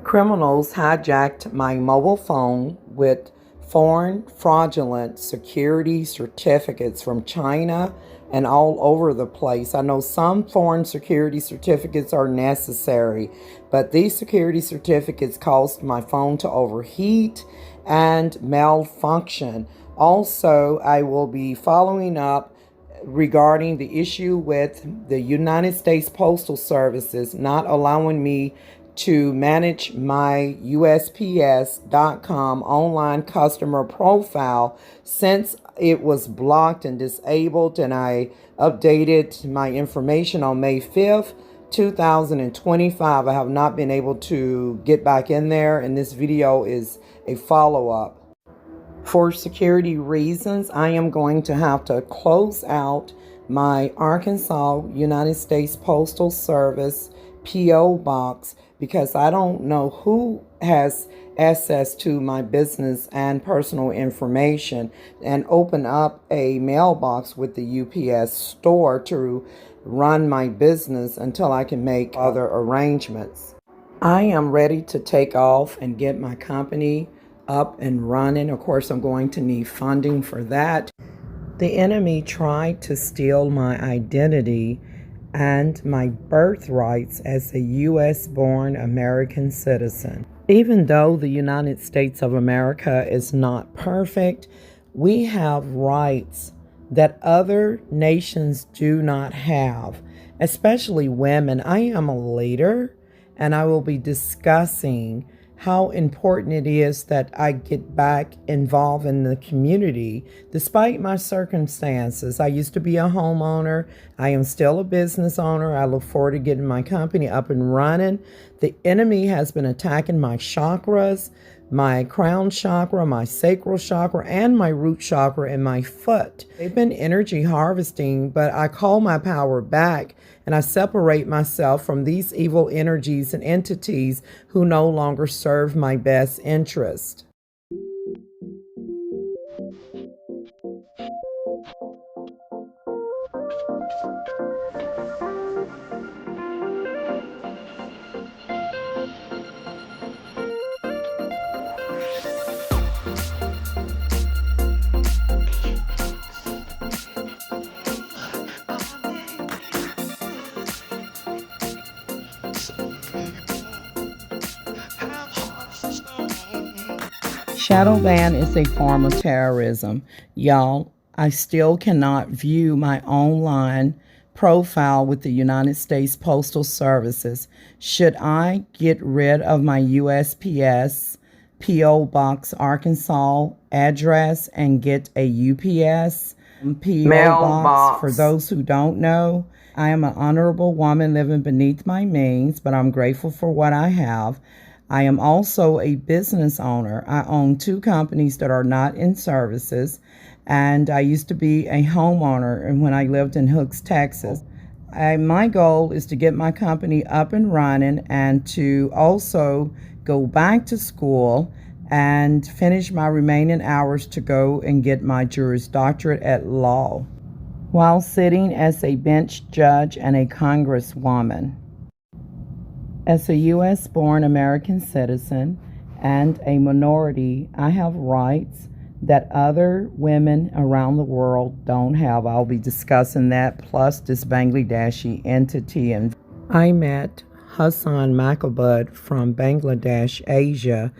Criminals hijacked my mobile phone with foreign fraudulent security certificates from China and all over the place. I know some foreign security certificates are necessary, but these security certificates caused my phone to overheat and malfunction. Also, I will be following up regarding the issue with the United States Postal Services not allowing me to manage my USPS.com online customer profile since it was blocked and disabled, and I updated my information on May 5th, 2025. I have not been able to get back in there, and this video is a follow-up. For security reasons, I am going to have to close out my Arkansas United States Postal Service P.O. box because I don't know who has access to my business and personal information, and open up a mailbox with the UPS store to run my business until I can make other arrangements. I am ready to take off and get my company up and running. Of course, I'm going to need funding for that. The enemy tried to steal my identity and my birthrights as a U.S.-born American citizen. Even though the United States of America is not perfect, we have rights that other nations do not have, especially women. I am a leader, and I will be discussing how important it is that I get back involved in the community despite my circumstances. I used to be a homeowner. I am still a business owner. I look forward to getting my company up and running. The enemy has been attacking my chakras, my crown chakra, my sacral chakra, and my root chakra in my foot. They've been energy harvesting, but I call my power back and I separate myself from these evil energies and entities who no longer serve my best interest. Shadow ban is a form of terrorism. Y'all, I still cannot view my online profile with the United States Postal Services. Should I get rid of my USPS P.O. Box Arkansas address and get a UPS P.O. box? For those who don't know, I am an honorable woman living beneath my means, but I'm grateful for what I have. I am also a business owner. I own 2 companies that are not in services, and I used to be a homeowner and when I lived in Hooks, Texas. My goal is to get my company up and running and to also go back to school and finish my remaining hours to go and get my Juris Doctorate at law while sitting as a bench judge and a congresswoman. As a U.S.-born American citizen and a minority, I have rights that other women around the world don't have. I'll be discussing that, plus this Bangladeshi entity. And I met Hassan Makabud from Bangladesh, Asia,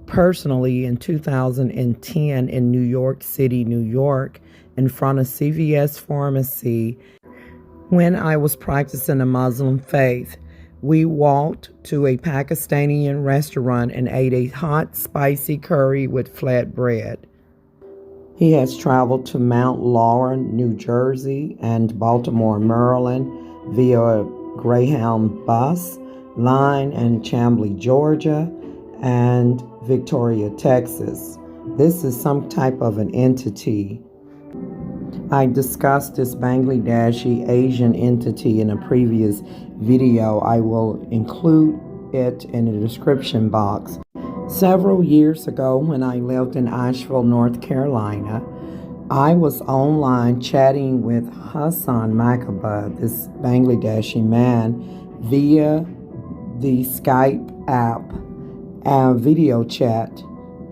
personally in 2010 in New York City, New York, in front of CVS Pharmacy when I was practicing the Muslim faith. We walked to a Pakistani restaurant and ate a hot, spicy curry with flatbread. He has traveled to Mount Laurel, New Jersey, and Baltimore, Maryland via Greyhound bus line, and Chamblee, Georgia, and Victoria, Texas. This is some type of an entity. I discussed this Bangladeshi Asian entity in a previous video. I will include it in the description box. Several years ago, when I lived in Asheville, North Carolina, I was online chatting with Hassan Makabud, this Bangladeshi man, via the Skype app. video chat.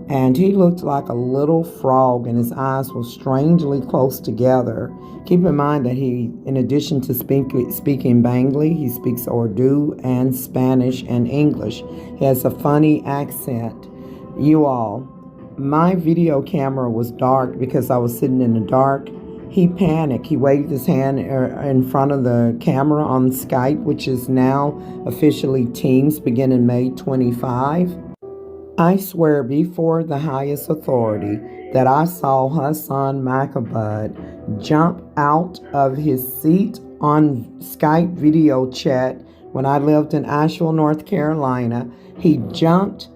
And he looked like a little frog, and his eyes were strangely close together. Keep in mind that he, in addition to speaking Bengali, he speaks Urdu and Spanish and English. He has a funny accent. You all, my video camera was dark because I was sitting in the dark. He panicked. He waved his hand in front of the camera on Skype, which is now officially Teams, beginning May 25. I swear before the highest authority that I saw Hassan Makabud jump out of his seat on Skype video chat when I lived in Asheville, North Carolina. He jumped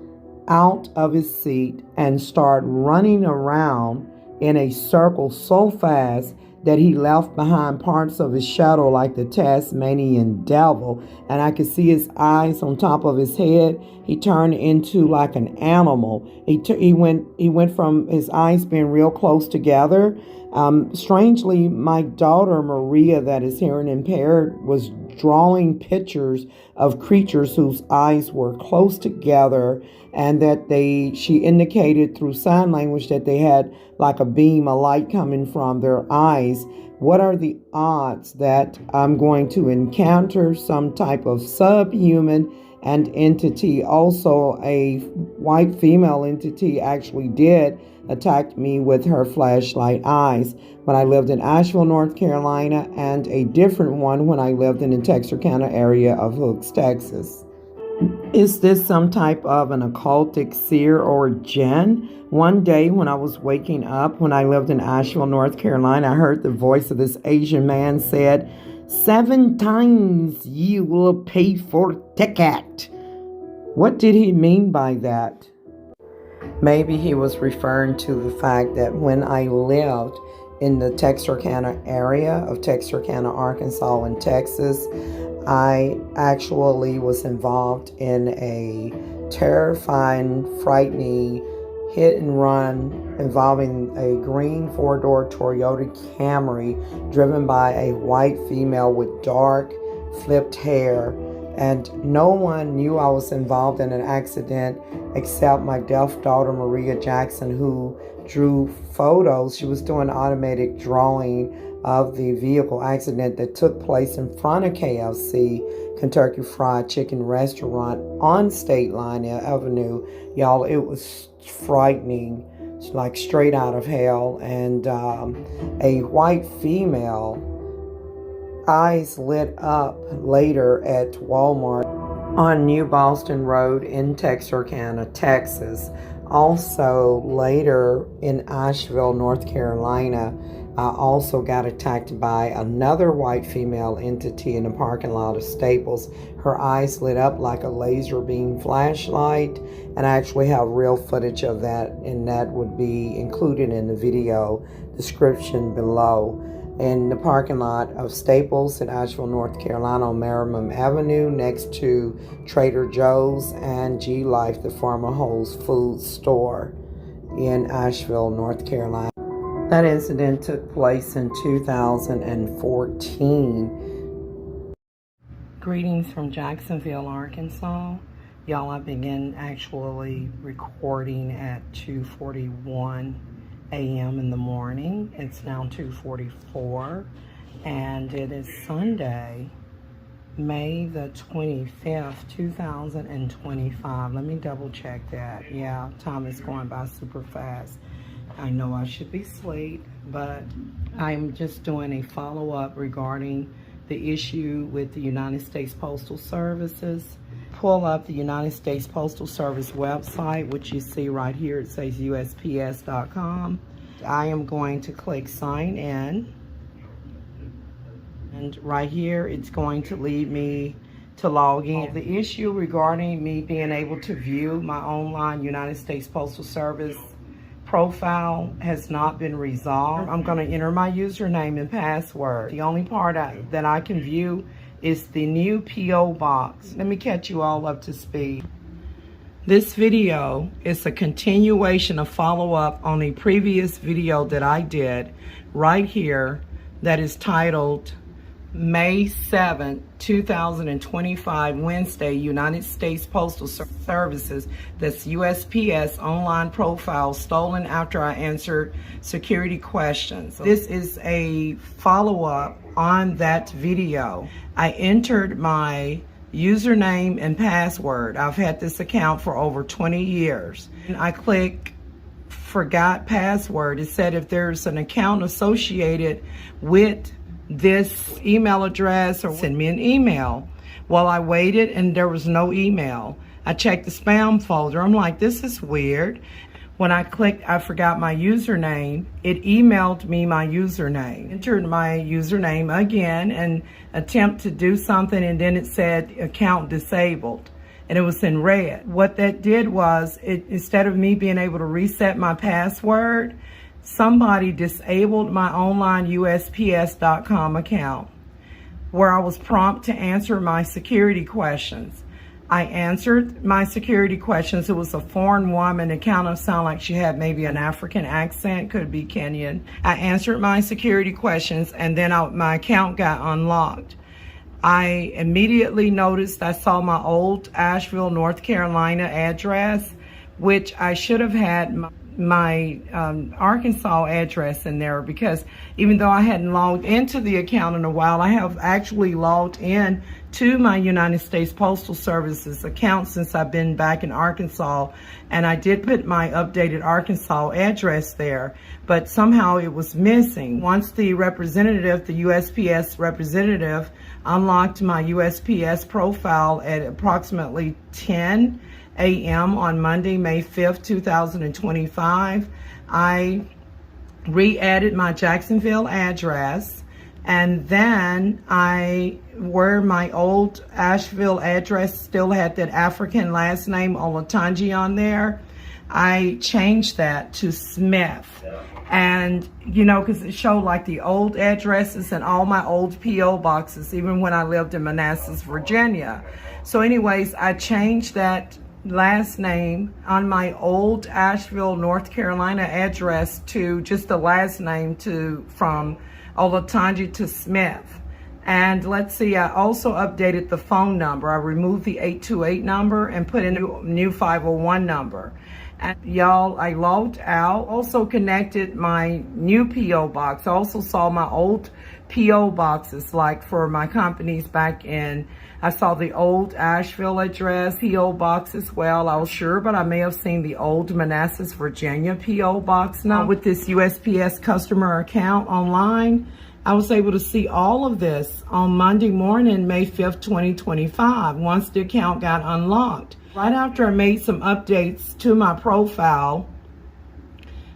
out of his seat and started running around in a circle so fast that he left behind parts of his shadow like the Tasmanian devil, and I could see his eyes on top of his head. He turned into like an animal. He went from his eyes being real close together. Strangely, my daughter Maria, that is hearing impaired, was drawing pictures of creatures whose eyes were close together, and that she indicated through sign language that they had like a beam of light coming from their eyes. What are the odds that I'm going to encounter some type of subhuman entity? Also, a white female entity actually did attack me with her flashlight eyes when I lived in Asheville, North Carolina, and a different one when I lived in the Texarkana area of Hooks, Texas. Is this some type of an occultic seer or jinn? One day when I was waking up, when I lived in Asheville, North Carolina, I heard the voice of this Asian man said, 7 times you will pay for ticket. What did he mean by that? Maybe he was referring to the fact that when I lived in the Texarkana area of Texarkana, Arkansas, and Texas, I actually was involved in a terrifying, frightening hit and run involving a green 4-door Toyota Camry driven by a white female with dark, flipped hair. And no one knew I was involved in an accident except my deaf daughter Maria Jackson, who drew photos. She was doing automatic drawing of the vehicle accident that took place in front of KFC, Kentucky Fried Chicken Restaurant on STATELINE Avenue. Y'all, it was frightening. It's like straight out of hell. And a white female, eyes lit up later at Walmart on New Boston Road in Texarkana, Texas. Also later in Asheville, North Carolina, I also got attacked by another white female entity in the parking lot of Staples. Her eyes lit up like a laser beam flashlight, and I actually have real footage of that, and that would be included in the video description below. In the parking lot of Staples in Asheville, North Carolina on MERRIMON Avenue, next to Trader Joe's and G Life, the former Whole Foods store in Asheville, North Carolina. That incident took place in 2014. Greetings from Jacksonville, Arkansas. Y'all, I began actually recording at 2:41 a.m. in the morning. It's now 2:44, and it is Sunday, May the 25th, 2025. Let me double check that. Yeah, time is going by super fast. I know I should be asleep, but I'm just doing a follow-up regarding the issue with the United States Postal Services. Pull up the United States Postal Service website, which you see right here. It says USPS.com. I am going to click sign in. And right here, it's going to lead me to log in. The issue regarding me being able to view my online United States Postal Service profile has not been resolved. I'm going to enter my username and password. The only part that I can view is the new P.O. box. Let me catch you all up to speed. This video is a continuation of follow-up on a previous video that I did right here that is titled May 7th, 2025, Wednesday, United States Postal Services, that's USPS online profile stolen after I answered security questions. This is a follow-up on that video. I entered my username and password. I've had this account for over 20 years. And I click forgot password. It said if there's an account associated with this email address, or send me an email. Well, I waited and there was no email. I checked the spam folder. I'm like, this is weird. When I clicked I forgot my username, it emailed me my username. Entered my username again and attempt to do something, and then it said account disabled, and it was in red. What that did was, instead of me being able to reset my password, somebody disabled my online USPS.com account, where I was prompted to answer my security questions. I answered my security questions. It was a foreign woman. It kind of sounded like she had maybe an African accent, could be Kenyan. I answered my security questions, and then my account got unlocked. I immediately noticed I saw my old Asheville, North Carolina address, which I should have had my Arkansas address in there, because even though I hadn't logged into the account in a while, I have actually logged in to my United States Postal Services account since I've been back in Arkansas, and I did put my updated Arkansas address there, but somehow it was missing. Once the representative, the USPS representative, unlocked my USPS profile at approximately 10 a.m. on Monday, May 5th, 2025, I re-added my Jacksonville address, and then where my old Asheville address still had that African last name Olatunji on there, I changed that to Smith. And, you know, because it showed like the old addresses and all my old P.O. boxes, even when I lived in Manassas, Virginia. So anyways, I changed that last name on my old Asheville, North Carolina address to just the last name from Olatunji to Smith. And let's see, I also updated the phone number. I removed the 828 number and put in a new 501 number. And y'all, I logged out, also connected my new P.O. box. I also saw my old P.O. boxes, like for my companies back in, I saw the old Asheville address, P.O. box as well. I was sure, but I may have seen the old Manassas, Virginia P.O. box. Now with this USPS customer account online, I was able to see all of this on Monday morning, May 5th, 2025, once the account got unlocked. Right after I made some updates to my profile,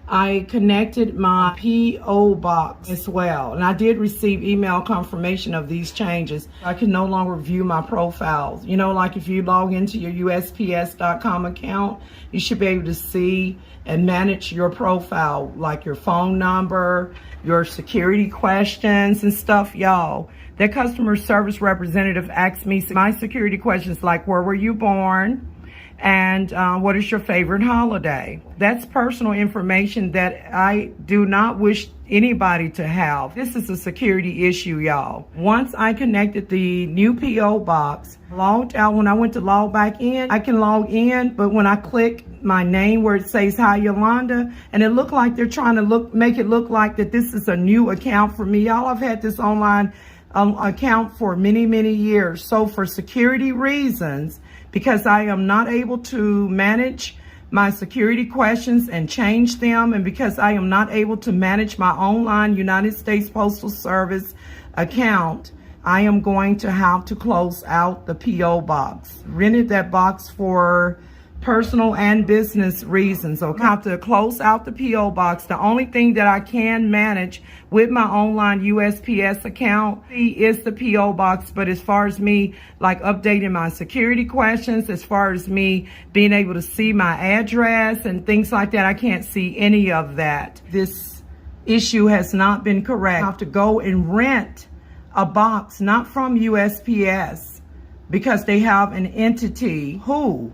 I connected my P.O. box as well, and I did receive email confirmation of these changes. I can no longer view my profiles. You know, like if you log into your USPS.com account, you should be able to see and manage your profile, like your phone number, your security questions and stuff. Y'all, that customer service representative asked me my security questions like, where were you born? And what is your favorite holiday? That's personal information that I do not wish anybody to have. This is a security issue, y'all. Once I connected the new P.O. box, logged out, when I went to log back in, I can log in, but when I click my name where it says Hi Yolanda, and it looked like they're trying to make it look like that this is a new account for me. Y'all, I've had this online account for many, many years. So for security reasons, because I am not able to manage my security questions and change them, and because I am not able to manage my online United States Postal Service account, I am going to have to close out the P.O. box. Rented that box for personal and business reasons. So I have to close out the P.O. box. The only thing that I can manage with my online USPS account is the P.O. box. But as far as me like updating my security questions, as far as me being able to see my address and things like that, I can't see any of that. This issue has not been correct. I have to go and rent a box, not from USPS, because they have an entity who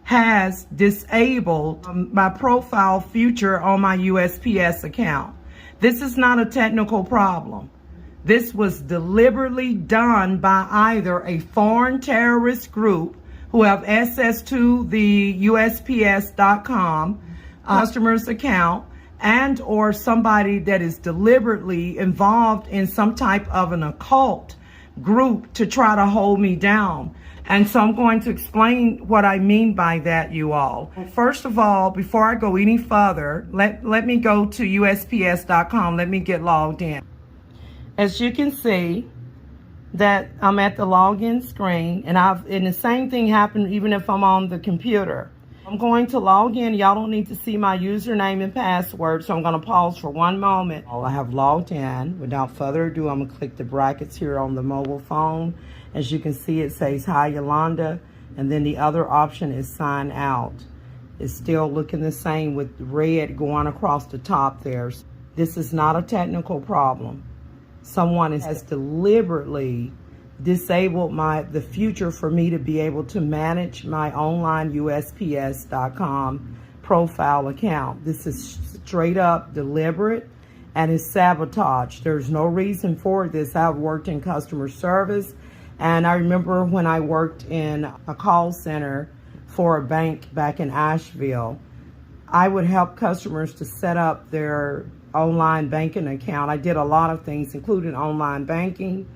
has disabled my profile feature on my USPS account. This is not a technical problem. This was deliberately done by either a foreign terrorist group who have access to the USPS.com customer's account, and or somebody that is deliberately involved in some type of an occult group to try to hold me down. And so I'm going to explain what I mean by that, you all. First of all, before I go any further, let me go to USPS.com. Let me get logged in. As you can see, that I'm at the login screen, and the same thing happened even if I'm on the computer. I'm going to log in. Y'all don't need to see my username and password, so I'm going to pause for one moment. I have logged in. Without further ado, I'm going to click the brackets here on the mobile phone. As you can see, it says Hi Yolanda, and then the other option is Sign Out. It's still looking the same with red going across the top there. This is not a technical problem. Someone has deliberately disabled the future for me to be able to manage my online USPS.com profile account. This is straight up deliberate and is sabotage. There's no reason for this. I've worked in customer service, and I remember when I worked in a call center for a bank back in Asheville, I would help customers to set up their online banking account. I did a lot of things, including online banking,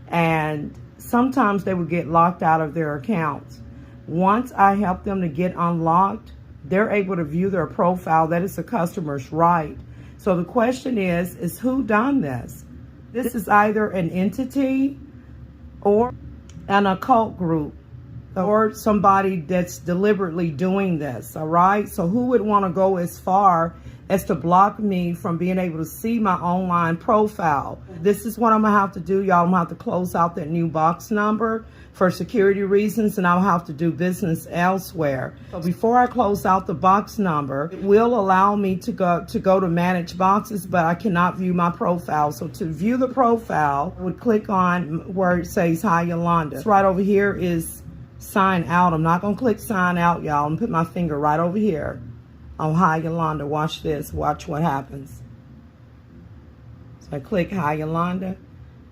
and sometimes they would get locked out of their accounts. Once I help them to get unlocked, they're able to view their profile. That is the customer's right. So the question is who done this? This is either an entity or an occult group or somebody that's deliberately doing this, all right? So who would want to go as far as to block me from being able to see my online profile? This is what I'm gonna have to do, y'all. I'm gonna have to close out that new box number for security reasons, and I'll have to do business elsewhere. So before I close out the box number, it will allow me to go to manage boxes, but I cannot view my profile. So to view the profile, I would click on where it says Hi Yolanda. This right over here is Sign Out. I'm not gonna click Sign Out, y'all. I'm gonna put my finger right over here on Hi Yolanda. Watch this. Watch what happens. So I click Hi Yolanda,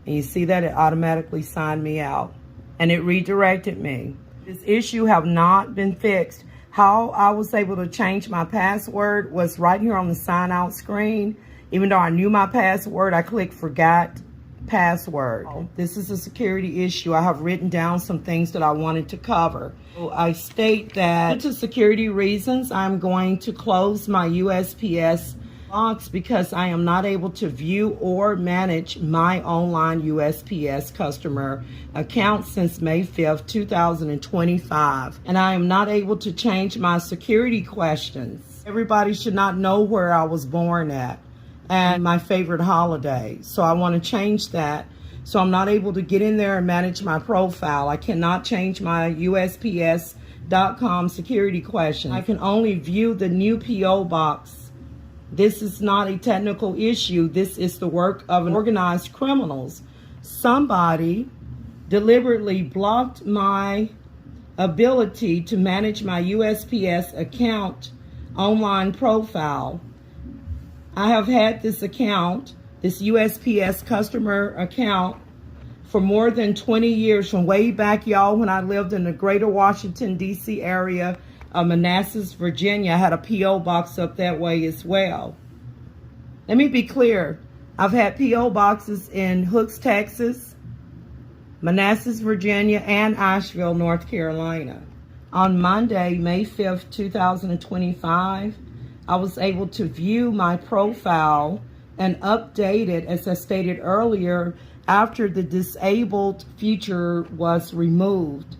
and you see that it automatically signed me out, and it redirected me. This issue have not been fixed. How I was able to change my password was right here on the sign out screen. Even though I knew my password, I clicked Forgot Password. This is a security issue. I have written down some things that I wanted to cover. So I state that due to security reasons, I'm going to close my USPS box because I am not able to view or manage my online USPS customer account since May 5th, 2025. And I am not able to change my security questions. Everybody should not know where I was born at and my favorite holiday. So I want to change that. So I'm not able to get in there and manage my profile. I cannot change my USPS.com security question. I can only view the new P.O. box. This is not a technical issue. This is the work of organized criminals. Somebody deliberately blocked my ability to manage my USPS account online profile. I have had this account, this USPS customer account, for more than 20 years, from way back, y'all, when I lived in the greater Washington, D.C. area of Manassas, Virginia. I had a P.O. box up that way as well. Let me be clear. I've had P.O. boxes in Hooks, Texas, Manassas, Virginia, and Asheville, North Carolina. On Monday, May 5th, 2025, I was able to view my profile and update it, as I stated earlier, after the disabled feature was removed.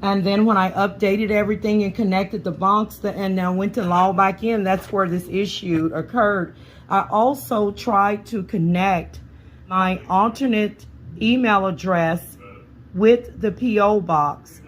And then when I updated everything and connected the box and I went to log back in, that's where this issue occurred. I also tried to connect my alternate email address with the P.O. box,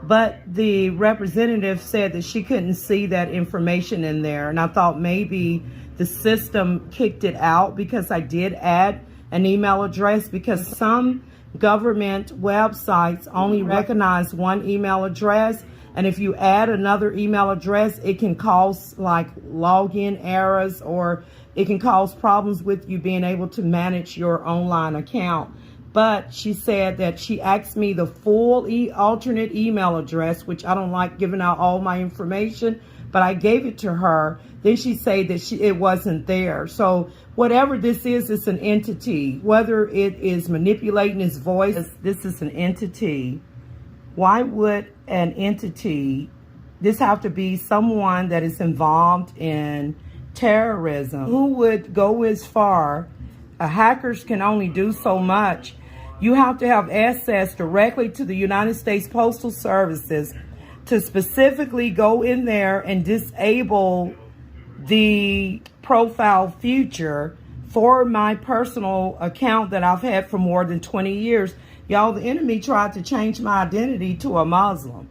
but the representative said that she couldn't see that information in there. And I thought maybe the system kicked it out because I did add an email address, because some government websites only recognize one email address, And if you add another email address, it can cause like login errors, or it can cause problems with you being able to manage your online account. But she said that she asked me the full alternate email address, which I don't like giving out all my information, but I gave it to her. Then she said that it wasn't there. So whatever this is, it's an entity. Whether it is manipulating his voice, this is an entity. Why would an entity, this have to be someone that is involved in terrorism? Who would go as far? Hackers can only do so much. You have to have access directly to the United States Postal Services to specifically go in there and disable the profile feature for my personal account that I've had for more than 20 years. Y'all, the enemy tried to change my identity to a Muslim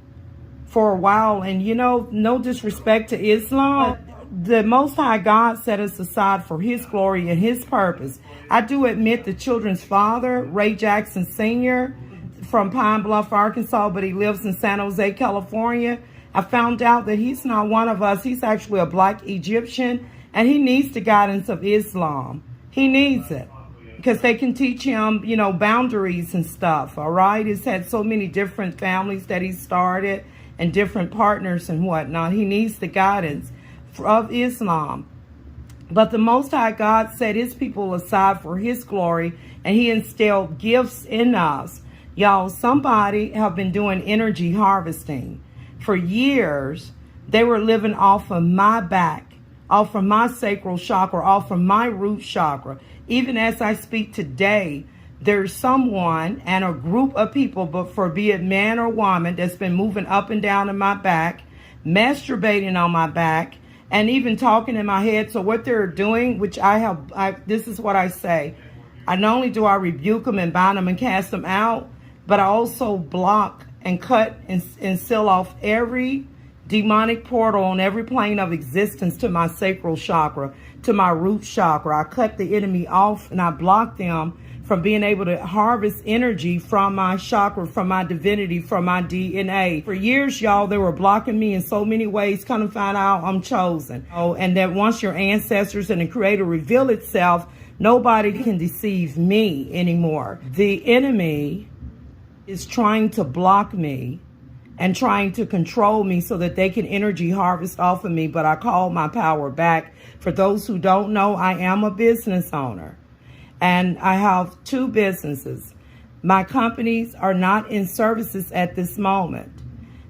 for a while. And you know, no disrespect to Islam, the Most High God set us aside for his glory and his purpose. I do admit the children's father, Ray Jackson Sr., from Pine Bluff, Arkansas, but he lives in San Jose, California. I found out that he's not one of us. He's actually a black Egyptian, and he needs the guidance of Islam. He needs it because they can teach him, you know, boundaries and stuff, all right? He's had so many different families that he started and different partners and whatnot. He needs the guidance of Islam. But the Most High God set his people aside for his glory, and he instilled gifts in us. Y'all, somebody have been doing energy harvesting. For years, they were living off of my back, off of my sacral chakra, off of my root chakra. Even as I speak today, there's someone and a group of people, but for be it man or woman, that's been moving up and down in my back, masturbating on my back, and even talking in my head. So what they're doing, which this is what I say. Not only do I rebuke them and bind them and cast them out, but I also block and cut and seal off every demonic portal on every plane of existence to my sacral chakra, to my root chakra. I cut the enemy off and I block them from being able to harvest energy from my chakra, from my divinity, from my DNA. For years, y'all, they were blocking me in so many ways. Come to find out I'm chosen. Oh, and that once your ancestors and the Creator reveal itself, nobody can deceive me anymore. The enemy is trying to block me and trying to control me so that they can energy harvest off of me, but I call my power back. For those who don't know, I am a business owner. And I have 2 businesses. My companies are not in services at this moment.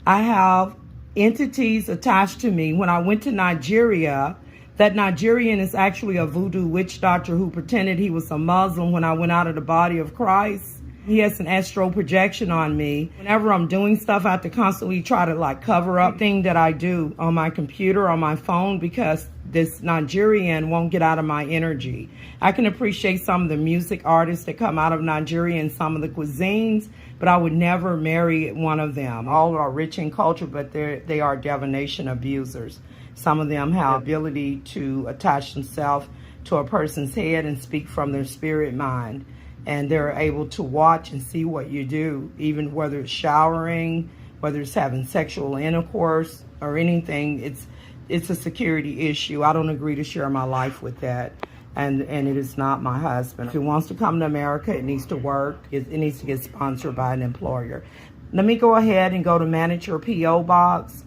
I have entities attached to me. When I went to Nigeria, that Nigerian is actually a voodoo witch doctor who pretended he was a Muslim when I went out of the body of Christ. He has an astral projection on me. Whenever I'm doing stuff, I have to constantly try to like cover up things that I do on my computer, on my phone, because this Nigerian won't get out of my energy. I can appreciate some of the music artists that come out of Nigeria and some of the cuisines, but I would never marry one of them. All are rich in culture, but they are divination abusers. Some of them have the ability to attach themselves to a person's head and speak from their spirit mind. And they're able to watch and see what you do, even whether it's showering, whether it's having sexual intercourse or anything. It's a security issue. I don't agree to share my life with that. And it is not my husband. If he wants to come to America, it needs to work. It needs to get sponsored by an employer. Let me go ahead and go to manage your P.O. box.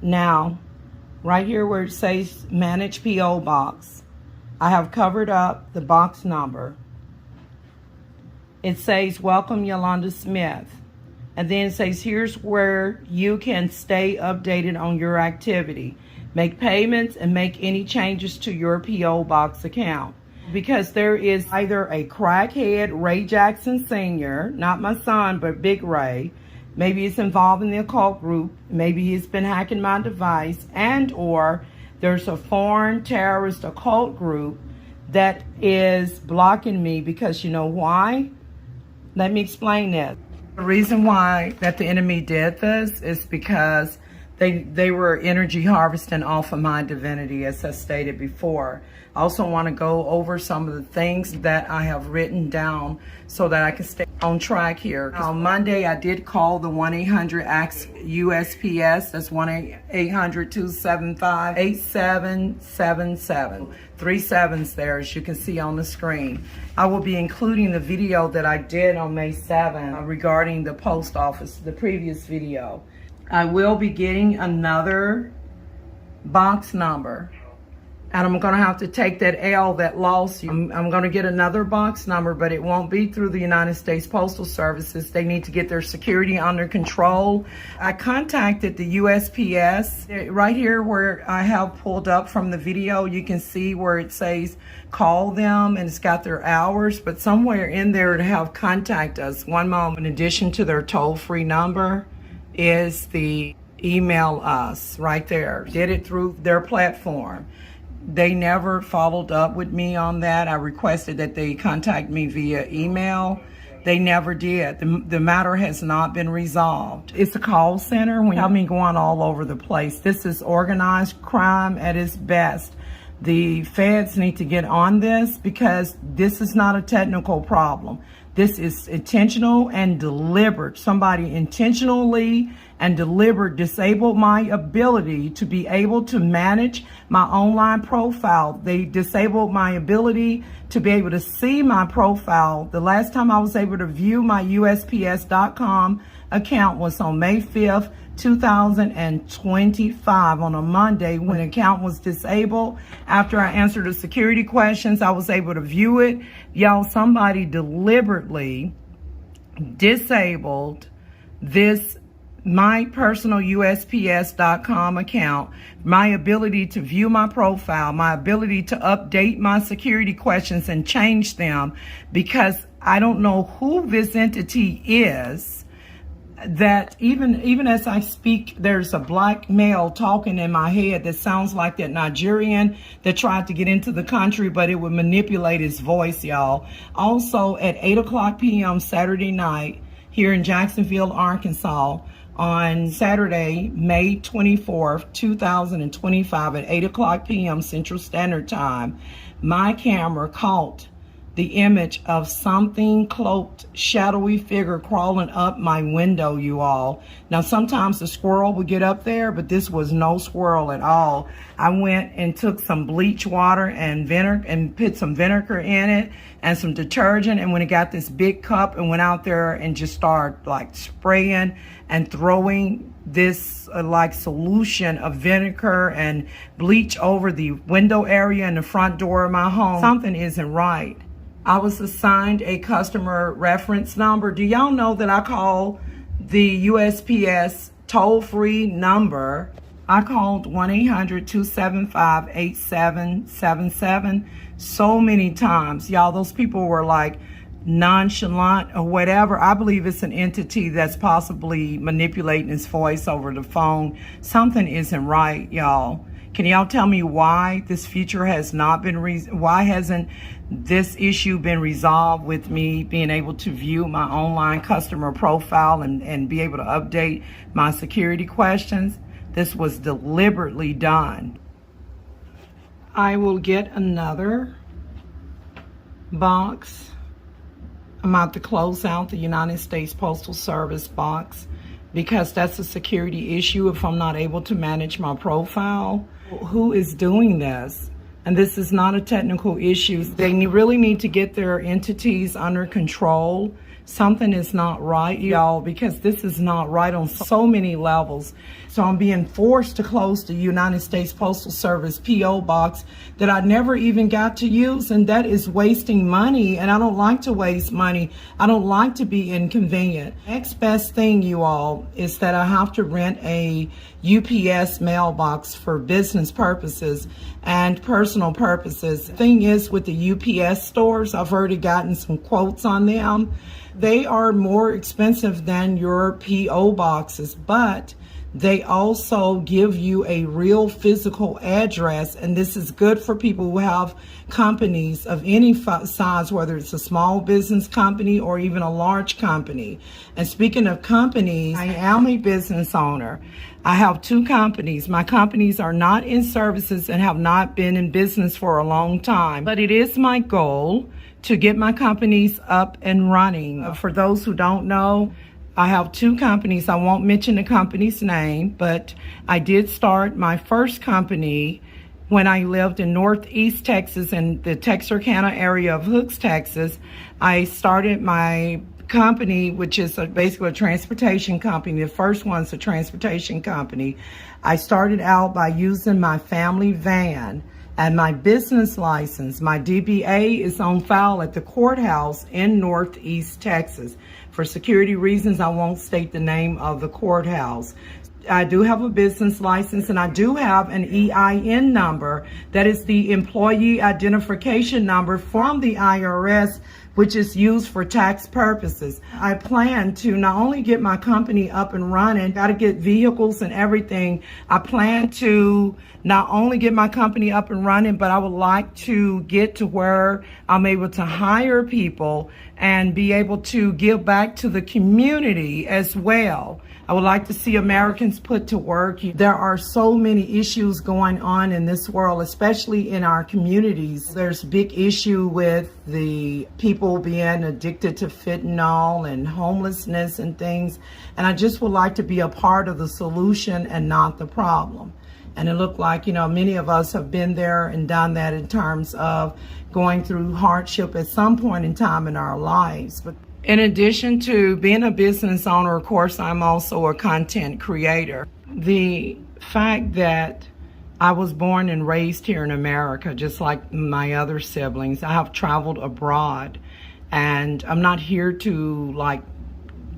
Now, right here where it says manage P.O. box, I have covered up the box number. It says welcome Yolanda Smith. And then it says here's where you can stay updated on your activity. Make payments and make any changes to your P.O. box account. Because there is either a crackhead, Ray Jackson Sr., not my son, but Big Ray. Maybe he's involved in the occult group. Maybe he's been hacking my device. And or there's a foreign terrorist occult group that is blocking me because you know why? Let me explain that. The reason why that the enemy did this is because They were energy harvesting off of my divinity, as I stated before. I also want to go over some of the things that I have written down so that I can stay on track here. On Monday, I did call the 1-800-USPS. That's 1-800-275-8777. 3 sevens there, as you can see on the screen. I will be including the video that I did on May 7 regarding the post office, the previous video. I will be getting another box number, and I'm going to have to take that L that lost you. I'm going to get another box number, but it won't be through the United States Postal Services. They need to get their security under control. I contacted the USPS. Right here where I have pulled up from the video, you can see where it says call them, and it's got their hours, but somewhere in there to have contact us. One moment, in addition to their toll-free number, is the email us right there. Did it through their platform. They never followed up with me on that. I requested that they contact me via email. They never did. The matter has not been resolved. It's a call center. We have me going all over the place. This is organized crime at its best. The feds need to get on this, because this is not a technical problem. This is intentional and deliberate. Somebody intentionally and deliberate disabled my ability to be able to manage my online profile. They disabled my ability to be able to see my profile. The last time I was able to view my USPS.com account was on May 5th, 2025, on a Monday, when the account was disabled. After I answered the security questions, I was able to view it. Y'all, somebody deliberately disabled this my personal USPS.com account, my ability to view my profile, my ability to update my security questions and change them, because I don't know who this entity is. That even as I speak, there's a black male talking in my head that sounds like that Nigerian that tried to get into the country, but it would manipulate his voice, y'all. Also, at 8:00 p.m. Saturday night here in Jacksonville, Arkansas, on Saturday, May 24th, 2025, at 8:00 p.m. Central Standard Time, my camera caught the image of something cloaked, shadowy figure crawling up my window, you all. Now, sometimes the squirrel would get up there, but this was no squirrel at all. I went and took some bleach water and vinegar and put some vinegar in it and some detergent. And when it got this big cup, and went out there and just started like spraying and throwing this like solution of vinegar and bleach over the window area and the front door of my home. Something isn't right. I was assigned a customer reference number. Do y'all know that I call the USPS toll-free number? I called 1-800-275-8777 so many times. Y'all, those people were like nonchalant or whatever. I believe it's an entity that's possibly manipulating his voice over the phone. Something isn't right, y'all. Can y'all tell me why this feature has not been, why hasn't this issue been resolved with me being able to view my online customer profile and be able to update my security questions? This was deliberately done. I will get another box. I'm about to close out the United States Postal Service box, because that's a security issue if I'm not able to manage my profile. Who is doing this? And this is not a technical issue. They really need to get their entities under control. Something is not right, y'all, because this is not right on so many levels. So I'm being forced to close the United States Postal Service P.O. box that I never even got to use, and that is wasting money, and I don't like to waste money. I don't like to be inconvenient. Next best thing, you all, is that I have to rent a UPS mailbox for business purposes and personal purposes. The thing is, with the UPS stores, I've already gotten some quotes on them. They are more expensive than your P.O. boxes, but They also give you a real physical address, and this is good for people who have companies of any size, whether it's a small business company or even a large company. And speaking of companies, I am a business owner. I have 2 companies. My companies are not in services and have not been in business for a long time, but it is my goal to get my companies up and running. For those who don't know, I have 2 companies. I won't mention the company's name, but I did start my first company when I lived in Northeast Texas in the Texarkana area of Hooks, Texas. I started my company, which is basically a transportation company. The first one's a transportation company. I started out by using my family van and my business license. My DBA is on file at the courthouse in Northeast Texas. For security reasons, I won't state the name of the courthouse. I do have a business license, and I do have an EIN number. That is the employee identification number from the IRS, which is used for tax purposes. I plan to not only get my company up and running, got to get vehicles and everything. I plan to not only get my company up and running, but I would like to get to where I'm able to hire people and be able to give back to the community as well. I would like to see Americans put to work. There are so many issues going on in this world, especially in our communities. There's a big issue with the people being addicted to fentanyl and homelessness and things. And I just would like to be a part of the solution and not the problem. And it looked like, many of us have been there and done that in terms of going through hardship at some point in time in our lives. But in addition to being a business owner, of course, I'm also a content creator. The fact that I was born and raised here in America, just like my other siblings, I have traveled abroad, and I'm not here to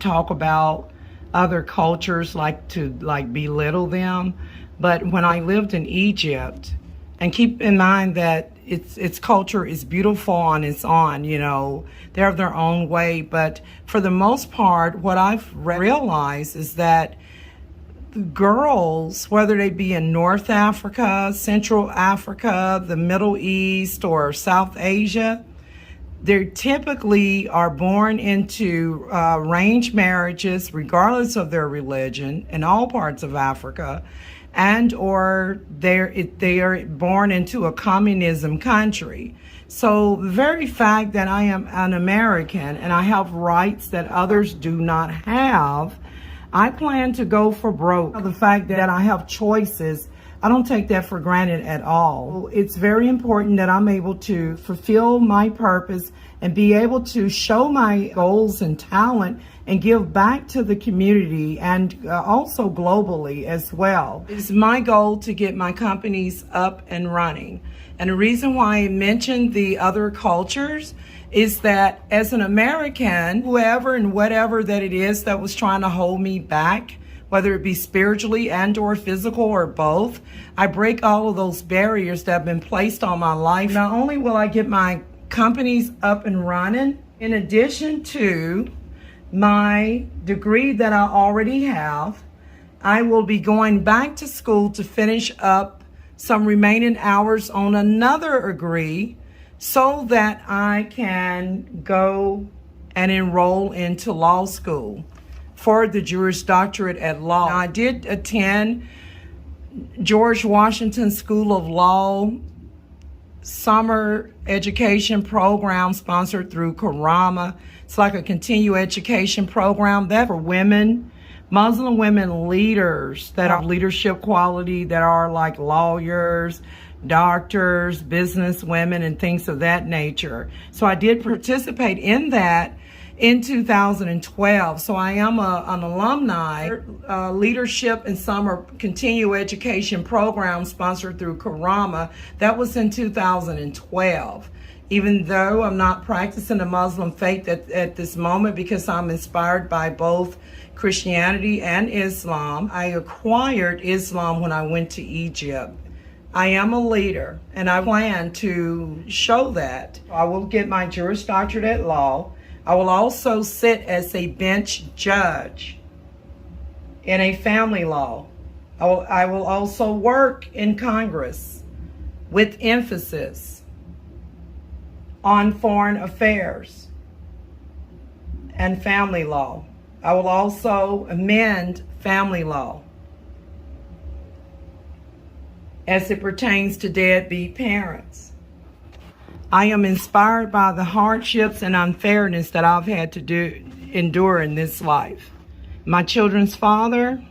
talk about other cultures, to belittle them. But when I lived in Egypt, and keep in mind that its culture is beautiful on its own, they have their own way. But for the most part, what I've realized is that girls, whether they be in North Africa, Central Africa, the Middle East, or South Asia, they typically are born into arranged marriages, regardless of their religion, in all parts of Africa. And or they are born into a communism country. So the very fact that I am an American and I have rights that others do not have, I plan to go for broke. The fact that I have choices, I don't take that for granted at all. It's very important that I'm able to fulfill my purpose and be able to show my goals and talent and give back to the community and also globally as well. It's my goal to get my companies up and running. And the reason why I mentioned the other cultures is that as an American, whoever and whatever that it is that was trying to hold me back, whether it be spiritually and or physical or both, I break all of those barriers that have been placed on my life. Not only will I get my companies up and running, in addition to my degree that I already have, I will be going back to school to finish up some remaining hours on another degree so that I can go and enroll into law school for the Juris Doctorate at Law. Now, I did attend George Washington School of Law summer education program sponsored through CAMRY. It's like a continuing education program that for women, Muslim women leaders that have leadership quality, that are like lawyers, doctors, business women, and things of that nature. So I did participate in that in 2012. So I am an alumni leadership and summer continuing education program sponsored through CAMRY. That was in 2012. Even though I'm not practicing the Muslim faith at this moment, because I'm inspired by both Christianity and Islam. I acquired Islam when I went to Egypt. I am a leader, and I plan to show that. I will get my Juris Doctorate at Law. I will also sit as a bench judge in a family law. I will also work in Congress with emphasis on foreign affairs and family law. I will also amend family law as it pertains to deadbeat parents. I am inspired by the hardships and unfairness that I've had to endure in this life. My children's father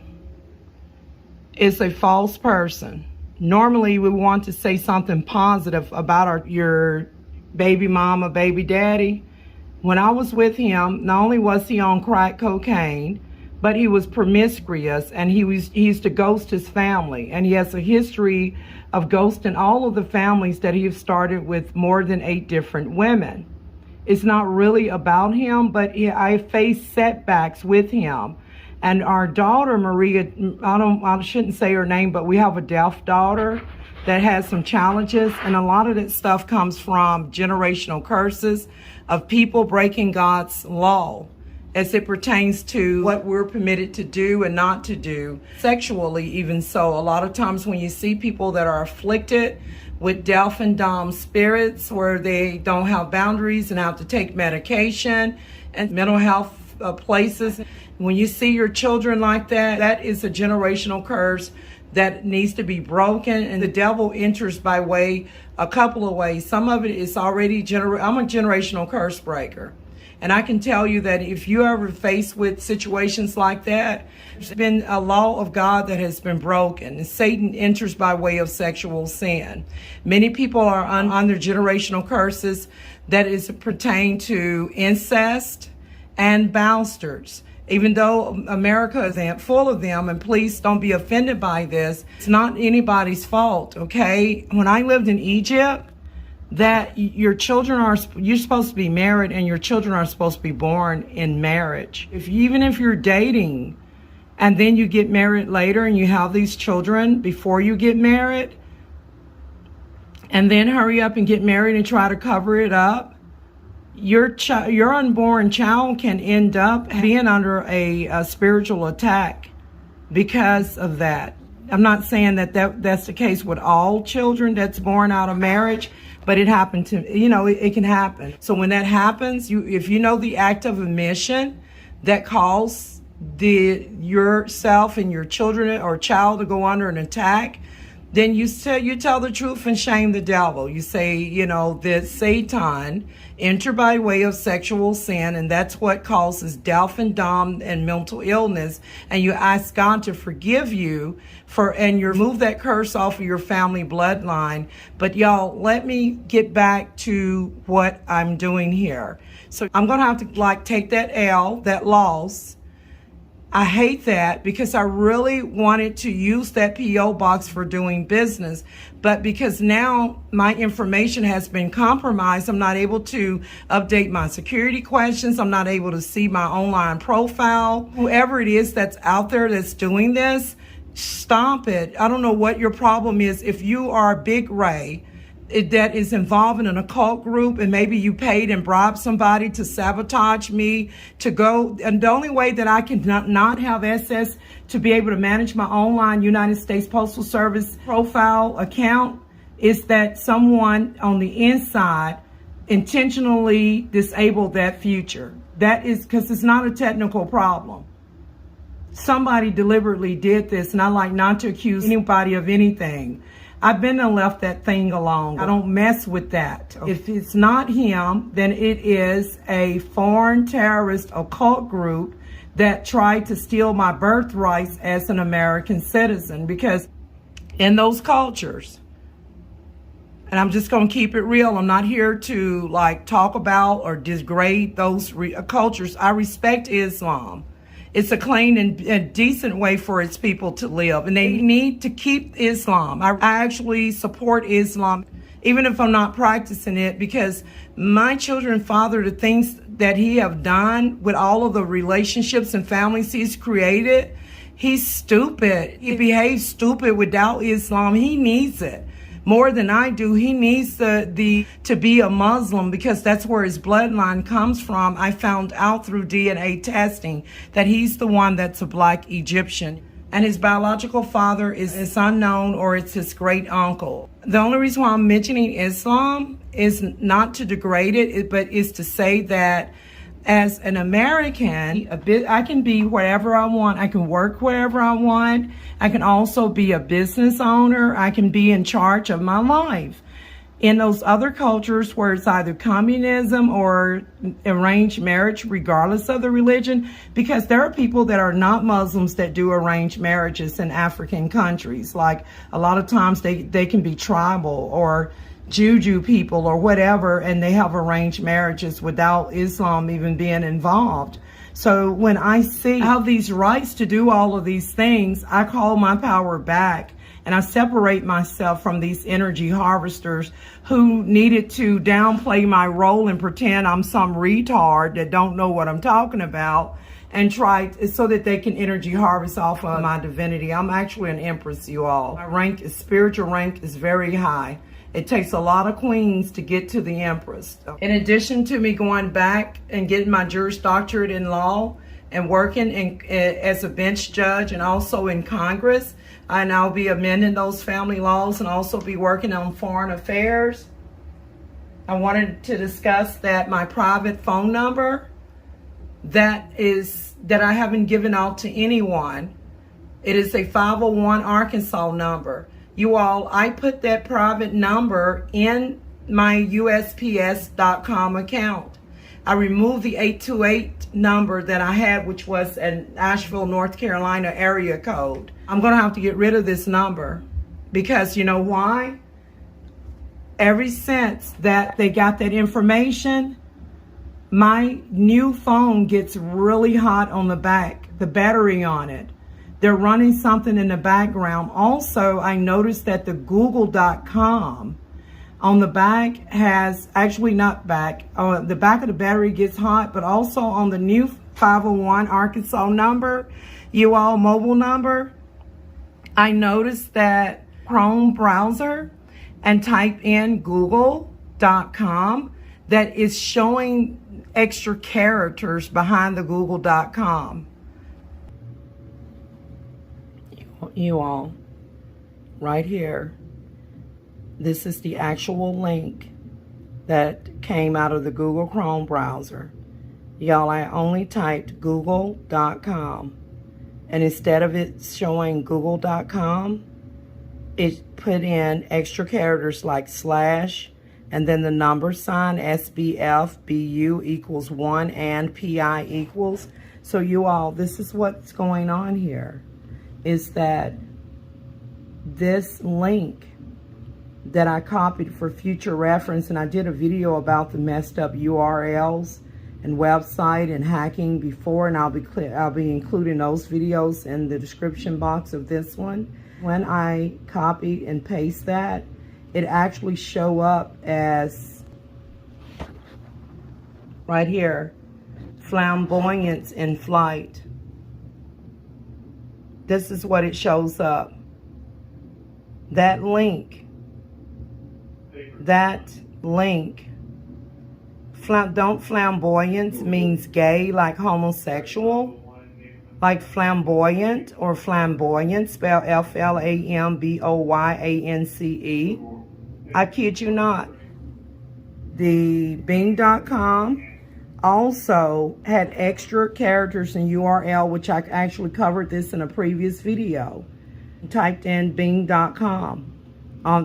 is a false person. Normally, we want to say something positive about your baby mama, baby daddy. When I was with him, not only was he on crack cocaine, but he was promiscuous, and he used to ghost his family. And he has a history of ghosting all of the families that he has started with more than 8 different women. It's not really about him, but I faced setbacks with him. And our daughter, Maria, I shouldn't say her name, but we have a deaf daughter that has some challenges. And a lot of that stuff comes from generational curses of people breaking God's law as it pertains to what we're permitted to do and not to do, sexually even so. A lot of times when you see people that are afflicted with deaf and dumb spirits, where they don't have boundaries and have to take medication and mental health places, when you see your children like that, that is a generational curse that needs to be broken. And the devil enters by a couple of ways. Some of it is already, I'm a generational curse breaker. And I can tell you that if you ever faced with situations like that, there's been a law of God that has been broken. And Satan enters by way of sexual sin. Many people are under generational curses that is pertain to incest and bastards. Even though America is full of them, and please don't be offended by this, it's not anybody's fault, okay? When I lived in Egypt, that you're supposed to be married, and your children are supposed to be born in marriage. Even if you're dating and then you get married later and you have these children before you get married, and then hurry up and get married and try to cover it up, your unborn child can end up being under a spiritual attack because of that. I'm not saying that's the case with all children that's born out of marriage, but it happened to, it can happen. So when that happens, if you know the act of omission that caused yourself and your children or child to go under an attack, then you tell the truth and shame the devil. You say, that Satan entered by way of sexual sin, and that's what causes deaf and dumb and mental illness. And you ask God to forgive you and you remove that curse off of your family bloodline. But y'all, let me get back to what I'm doing here. So I'm going to have to take that L, that loss. I hate that because I really wanted to use that P.O. box for doing business. But because now my information has been compromised, I'm not able to update my security questions. I'm not able to see my online profile. Whoever it is that's out there that's doing this, stop it. I don't know what your problem is. If you are Big Ray, that is involved in an occult group, and maybe you paid and bribed somebody to sabotage me to go. And the only way that I can not have access to be able to manage my online United States Postal Service profile account is that someone on the inside intentionally disabled that feature. That is because it's not a technical problem. Somebody deliberately did this, and I like not to accuse anybody of anything. I've been and left that thing alone. I don't mess with that. If it's not him, then it is a foreign terrorist occult group that tried to steal my birthrights as an American citizen. Because in those cultures, and I'm just going to keep it real, I'm not here to talk about or degrade those cultures. I respect Islam. It's a clean and decent way for its people to live, and they need to keep Islam. I actually support Islam, even if I'm not practicing it, because my children's father, the things that he have done with all of the relationships and families he's created, he's stupid. He behaves stupid without Islam. He needs it. more than I do. He needs to be a Muslim because that's where his bloodline comes from. I found out through DNA testing that he's the one that's a black Egyptian. And his biological father is unknown, or it's his great uncle. The only reason why I'm mentioning Islam is not to degrade it, but is to say that as an American, I can be wherever I want. I can work wherever I want. I can also be a business owner. I can be in charge of my life. In those other cultures where it's either communism or arranged marriage, regardless of the religion, because there are people that are not Muslims that do arranged marriages in African countries. Like a lot of times they can be tribal or Juju people or whatever, and they have arranged marriages without Islam even being involved. So when I see how these rights to do all of these things, I call my power back. And I separate myself from these energy harvesters who needed to downplay my role and pretend I'm some retard that don't know what I'm talking about, and try so that they can energy harvest off of my divinity. I'm actually an empress, you all. My spiritual rank is very high. It takes a lot of queens to get to the empress. In addition to me going back and getting my Juris Doctorate in law and working as a bench judge and also in Congress, and I'll be amending those family laws and also be working on foreign affairs. I wanted to discuss that my private phone number that I haven't given out to anyone. It is a 501 Arkansas number. You all, I put that private number in my USPS.com account. I removed the 828 number that I had, which was an Asheville, North Carolina area code. I'm going to have to get rid of this number because you know why? Ever since that they got that information, my new phone gets really hot on the back, the battery on it. They're running something in the background. Also, I noticed that the Google.com on the back has, actually not back, the back of the battery gets hot, but also on the new 501 Arkansas number, you all mobile number, I noticed that Chrome browser and type in google.com that is showing extra characters behind the google.com. You all, right here, this is the actual link that came out of the Google Chrome browser. Y'all, I only typed google.com, and instead of it showing google.com, it put in extra characters like slash and then the number sign SBFBU equals 1 and PI equals. So you all, this is what's going on here, is that this link that I copied for future reference, and I did a video about the messed up URLs and website and hacking before, and I'll be including those videos in the description box of this one. When I copy and paste that, it actually show up as right here, flamboyance in flight. This is what it shows up. That link, don't flamboyance means gay, like homosexual, like flamboyant or flamboyant, spelled FLAMBOYANCE. I kid you not. The Bing.com also had extra characters in URL, which I actually covered this in a previous video. Typed in Bing.com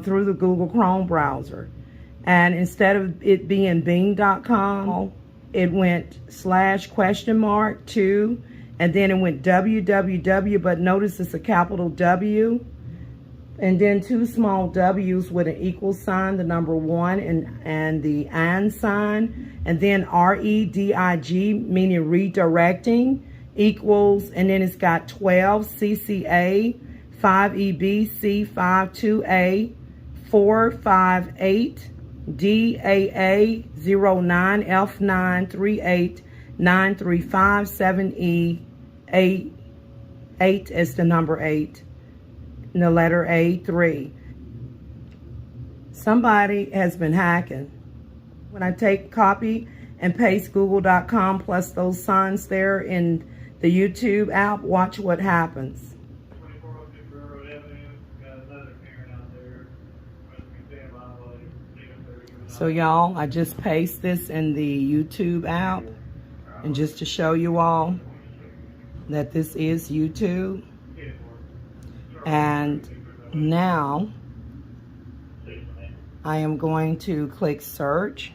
through the Google Chrome browser. And instead of it being Bing.com, it went /?2, and then it went www, but notice it's a capital W, and then 2 small W's with an equal sign, the number 1 and the and sign, and then REDIG, meaning redirecting, equals, and then it's got 12 CCA, 5EBC, 52A, 458, DAA, 09, F9, 38, 935, 7E, 8 is the number 8, and the letter A, 3. Somebody has been hacking. When I take copy and paste google.com plus those signs there in the YouTube app, watch what happens. 2406 Railroad Avenue, got another Karen out there. Must be standing by like 6:30. So y'all, I just paste this in the YouTube app, and just to show you all that this is YouTube. And now I am going to click search.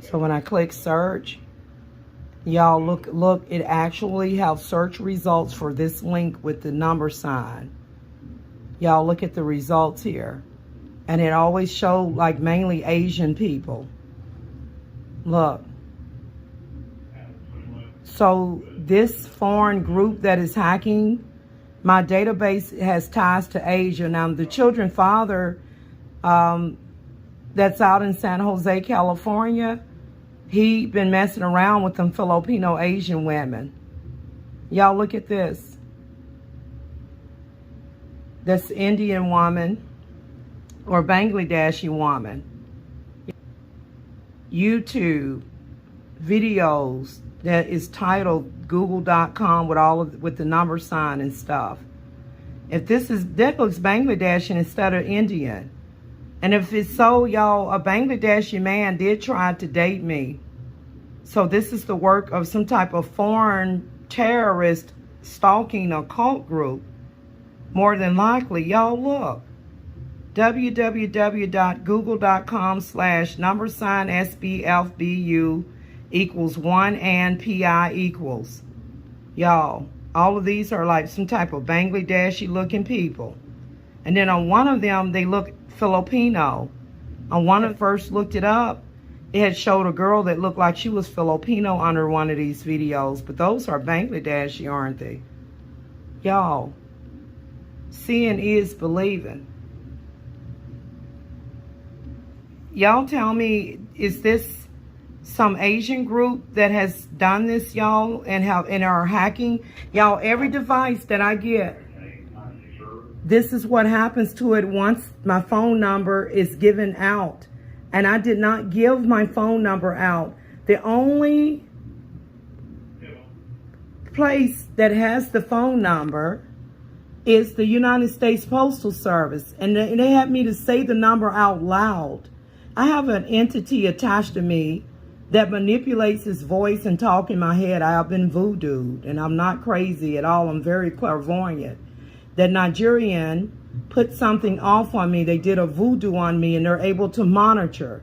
So when I click search, y'all look, it actually have search results for this link with the number sign. Y'all look at the results here. And it always show like mainly Asian people. Look. So this foreign group that is hacking my database has ties to Asia. Now the children's father that's out in San Jose, California, he been messing around with them Filipino Asian women. Y'all look at this. That's Indian woman or Bangladeshi woman. YouTube videos that is titled google.com with the number sign and stuff. If this is, that looks Bangladeshi instead of Indian. And if it's so, y'all, a Bangladeshi man did try to date me. So this is the work of some type of foreign terrorist stalking occult group. More than likely, y'all look. www.google.com/SBFBU equals 1 and PI equals. Y'all, all of these are like some type of Bangladeshi looking people. And then on one of them, they look Filipino. On one of first looked it up, it had showed a girl that looked like she was Filipino under one of these videos. But those are Bangladeshi, aren't they? Y'all, seeing is believing. Y'all tell me, is this some Asian group that has done this, y'all, and are hacking? Y'all, every device that I get, this is what happens to it once my phone number is given out. And I did not give my phone number out. The only place that has the phone number is the United States Postal Service. And they had me to say the number out loud. I have an entity attached to me that manipulates his voice and talk in my head. I have been voodooed, and I'm not crazy at all. I'm very clairvoyant. That Nigerian put something off on me. They did a voodoo on me, and they're able to monitor.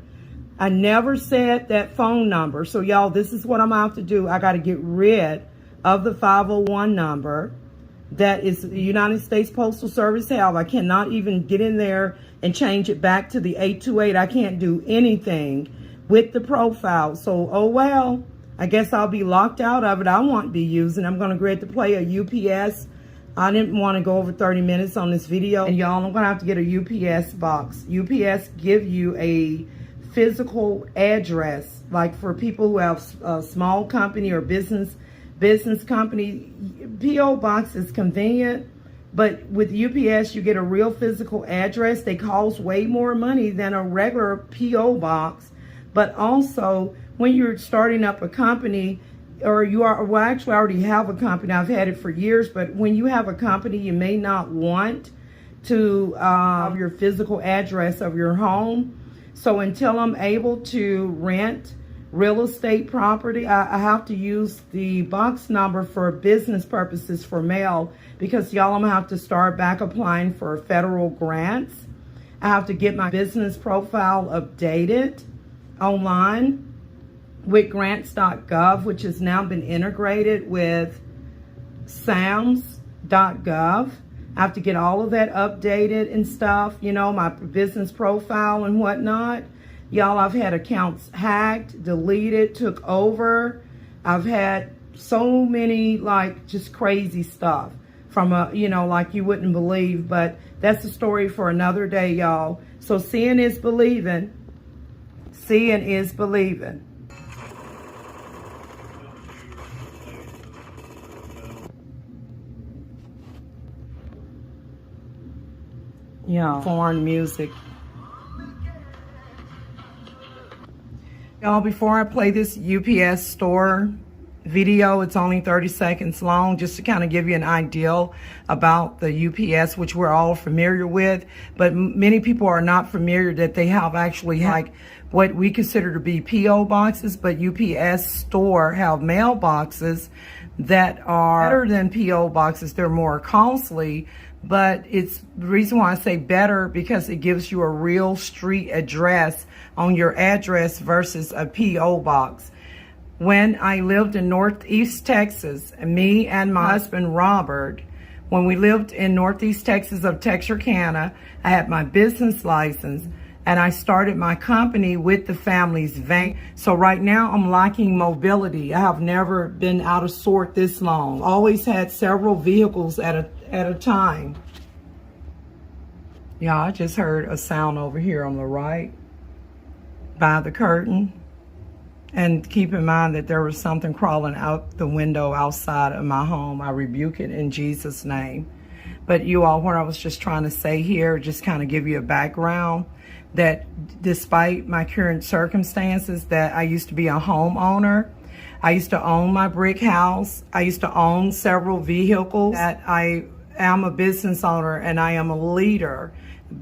I never said that phone number. So y'all, this is what I'm about to do. I got to get rid of the 501 number that is the United States Postal Service have. I cannot even get in there and change it back to the 828. I can't do anything with the profile. So, oh well, I guess I'll be locked out of it. I won't be using. I'm going to go ahead to play a UPS. I didn't want to go over 30 minutes on this video. And y'all, I'm going to have to get a UPS box. UPS give you a physical address, like for people who have a small company or business company. P.O. box is convenient, but with UPS, you get a real physical address. They cost way more money than a regular P.O. box. But also, when you're starting up a company, or you are, well, actually I already have a company. I've had it for years, but when you have a company, you may not want to have your physical address of your home. So until I'm able to rent real estate property, I have to use the box number for business purposes for mail, because y'all, I'm gonna have to start back applying for federal grants. I have to get my business profile updated online with grants.gov, which has now been integrated with SAMS.GOV. I have to get all of that updated and stuff, you know, my business profile and whatnot. Y'all, I've had accounts hacked, deleted, took over. I've had so many, like, just crazy stuff from a, you know, like you wouldn't believe. But that's a story for another day, y'all. So seeing is believing. Seeing is believing. Yeah, foreign music. Y'all, before I play this UPS store video, it's only 30 seconds long, just to kind of give you an idea about the UPS, which we're all familiar with, but many people are not familiar that they have actually like what we consider to be PO boxes, but UPS store have mailboxes that are better than PO boxes. They're more costly, but it's the reason why I say better because it gives you a real street address on your address versus a PO box. When I lived in Northeast Texas, me and my husband Robert, when we lived in Northeast Texas of Texarkana, I had my business license and I started my company with the family's van. So right now I'm lacking mobility. I have never been out of sort this long. Always had several vehicles at a time. Yeah, I just heard a sound over here on the right by the curtain. And keep in mind that there was something crawling out the window outside of my home. I rebuke it in Jesus' name. But you all, what I was just trying to say here, just kind of give you a background, that despite my current circumstances, that I used to be a homeowner. I used to own my brick house. I used to own several vehicles. That I am a business owner and I am a leader.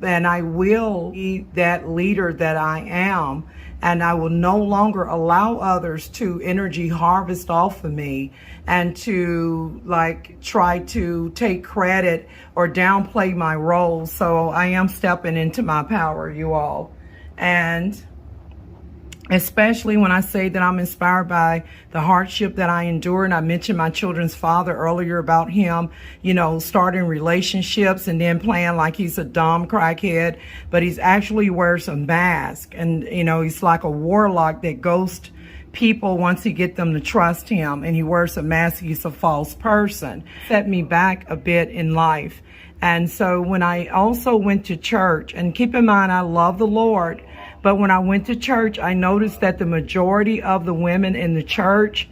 And I will be that leader that I am. And I will no longer allow others to energy harvest off of me and to like try to take credit or downplay my role. So I am stepping into my power, you all. And especially when I say that I'm inspired by the hardship that I endure. And I mentioned my children's father earlier about him, you know, starting relationships and then playing like he's a dumb crackhead, but he's actually wears a mask. And, you know, he's like a warlock that ghosts people once he get them to trust him. And he wears a mask, he's a false person. Set me back a bit in life. And so when I also went to church, and keep in mind, I love the Lord, but when I went to church, I noticed that the majority of the women in the church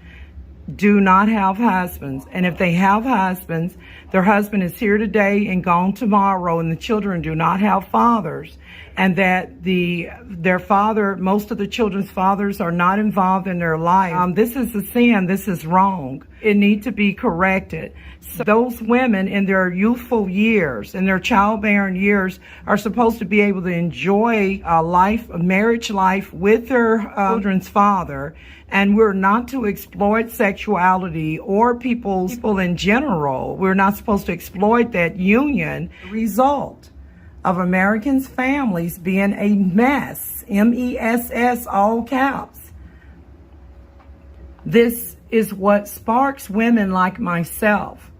do not have husbands. And if they have husbands, their husband is here today and gone tomorrow, and the children do not have fathers. And that their father, most of the children's fathers are not involved in their life. This is a sin. This is wrong. It needs to be corrected. So those women in their youthful years, in their childbearing years, are supposed to be able to enjoy a life, a marriage life with their children's father. And we're not to exploit sexuality or people in general. We're not supposed to exploit that union. The result of Americans' families being a mess, M-E-S-S, all caps. This is what sparks women like myself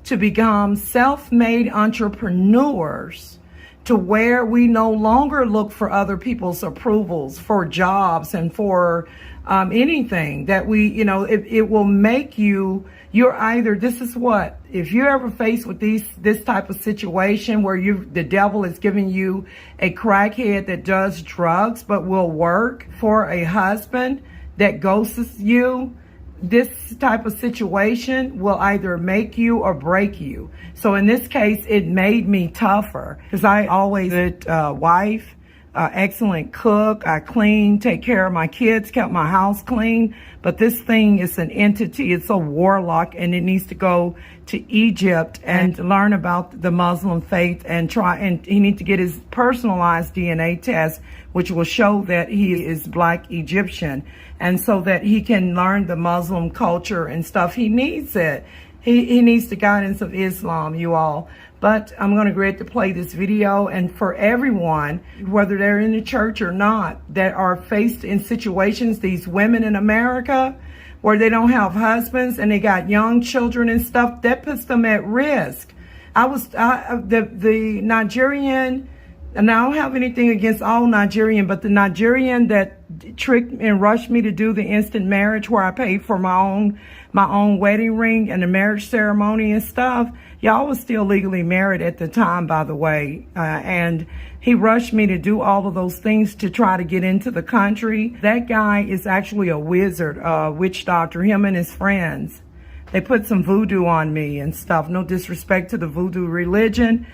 to become self-made entrepreneurs, to where we no longer look for other people's approvals for jobs and for anything that we, you know, it will make you, you're either, this is what, if you're ever faced with this type of situation where the devil is giving you a crackhead that does drugs but will work for a husband that ghosts you, this type of situation will either make you or break you. So in this case, it made me tougher because I always good wife, excellent cook. I clean, take care of my kids, kept my house clean. But this thing is an entity. It's a warlock, and it needs to go to Egypt and learn about the Muslim faith and he needs to get his personalized DNA test, which will show that he is Black Egyptian. And so that he can learn the Muslim culture and stuff. He needs it. He needs the guidance of Islam, you all. But I'm going to go ahead to play this video. And for everyone, whether they're in the church or not, that are faced in situations, these women in America, where they don't have husbands and they got young children and stuff, that puts them at risk. The Nigerian, and I don't have anything against all Nigerian, but the Nigerian that tricked and rushed me to do the instant marriage where I paid for my own wedding ring and the marriage ceremony and stuff, y'all was still legally married at the time, by the way. And he rushed me to do all of those things to try to get into the country. That guy is actually a wizard, witch doctor, him and his friends. They put some voodoo on me and stuff. No disrespect to the voodoo religion.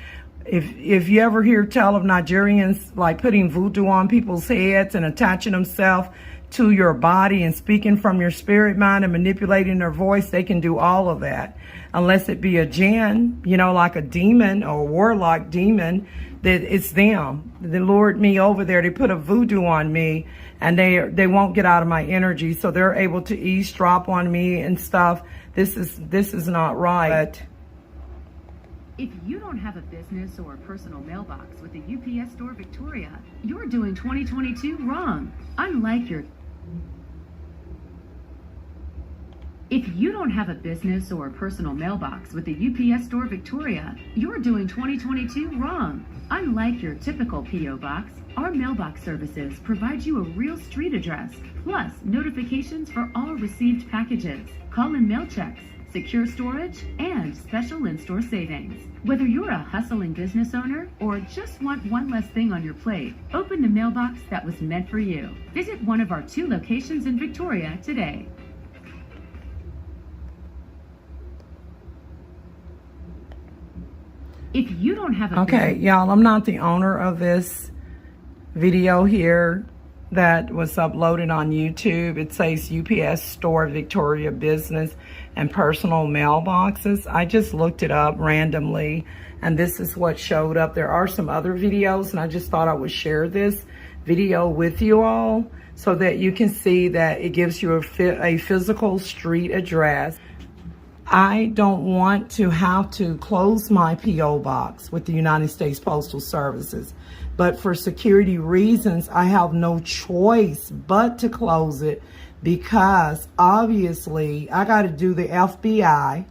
If you ever hear tell of Nigerians like putting voodoo on people's heads and attaching themselves to your body and speaking from your spirit mind and manipulating their voice, they can do all of that. Unless it be a jinn, you know, like a demon or a warlock demon, that it's them. They lured me over there. They put a voodoo on me, and they won't get out of my energy, so they're able to eavesdrop on me and stuff. This is not right. If you don't have a business or personal mailbox with the UPS Store Victoria, you're doing 2022 wrong. Unlike your... If you don't have a business or personal mailbox with the UPS Store Victoria, you're doing 2022 wrong. Unlike your typical P.O. box, our mailbox services provide you a real street address, plus notifications for all received packages, call-in mail checks, secure storage, and special in-store savings. Whether you're a hustling business owner or just want one less thing on your plate, open the mailbox that was meant for you. Visit one of our 2 locations in Victoria today. If you don't have a Okay, y'all, I'm not the owner of this video here that was uploaded on YouTube. It says UPS Store Victoria Business and Personal Mailboxes. I just looked it up randomly, and this is what showed up. There are some other videos, and I just thought I would share this video with you all so that you can see that it gives you a physical street address. I don't want to have to close my P.O. box with the United States Postal Services, but for security reasons, I have no choice but to close it, because obviously I got to do the FBI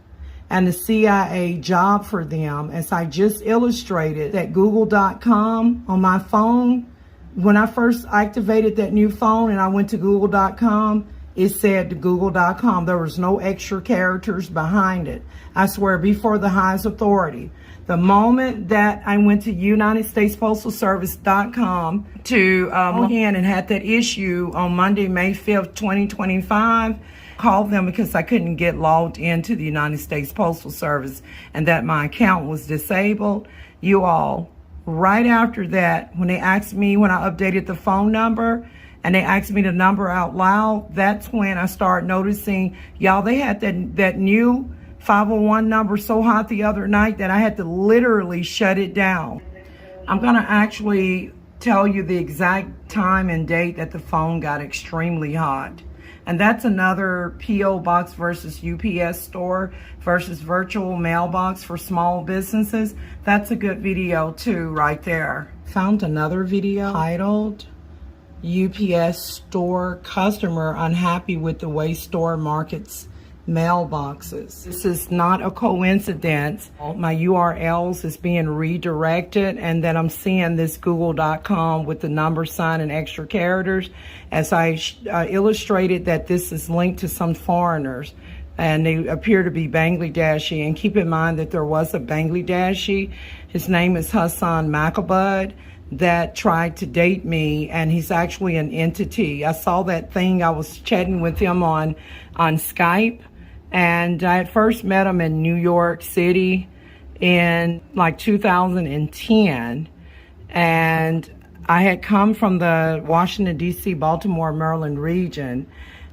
and the CIA job for them. As I just illustrated, that Google.com on my phone, when I first activated that new phone and I went to Google.com, it said Google.com. There was no extra characters behind it. I swear, before the highest authority. The moment that I went to United States Postal Service.com to look in and had that issue on Monday, May 5th, 2025, called them because I couldn't get logged into the United States Postal Service and that my account was disabled. You all, right after that, when they asked me, when I updated the phone number, and they asked me the number out loud, that's when I started noticing, y'all, they had that new 501 number so hot the other night that I had to literally shut it down. I'm gonna actually tell you the exact time and date that the phone got extremely hot. And that's another P.O. box versus UPS store versus virtual mailbox for small businesses. That's a good video too, right there. Found another video titled UPS store customer unhappy with the way store markets mailboxes. This is not a coincidence. My URLs is being redirected, and then I'm seeing this Google.com with the number sign and extra characters. As I illustrated, that this is linked to some foreigners, and they appear to be Bangladeshi. And keep in mind that there was a Bangladeshi. His name is Hassan Makabud, that tried to date me, and he's actually an entity. I saw that thing. I was chatting with him on Skype, and I had first met him in New York City in like 2010, and I had come from the Washington, D.C., Baltimore, Maryland region,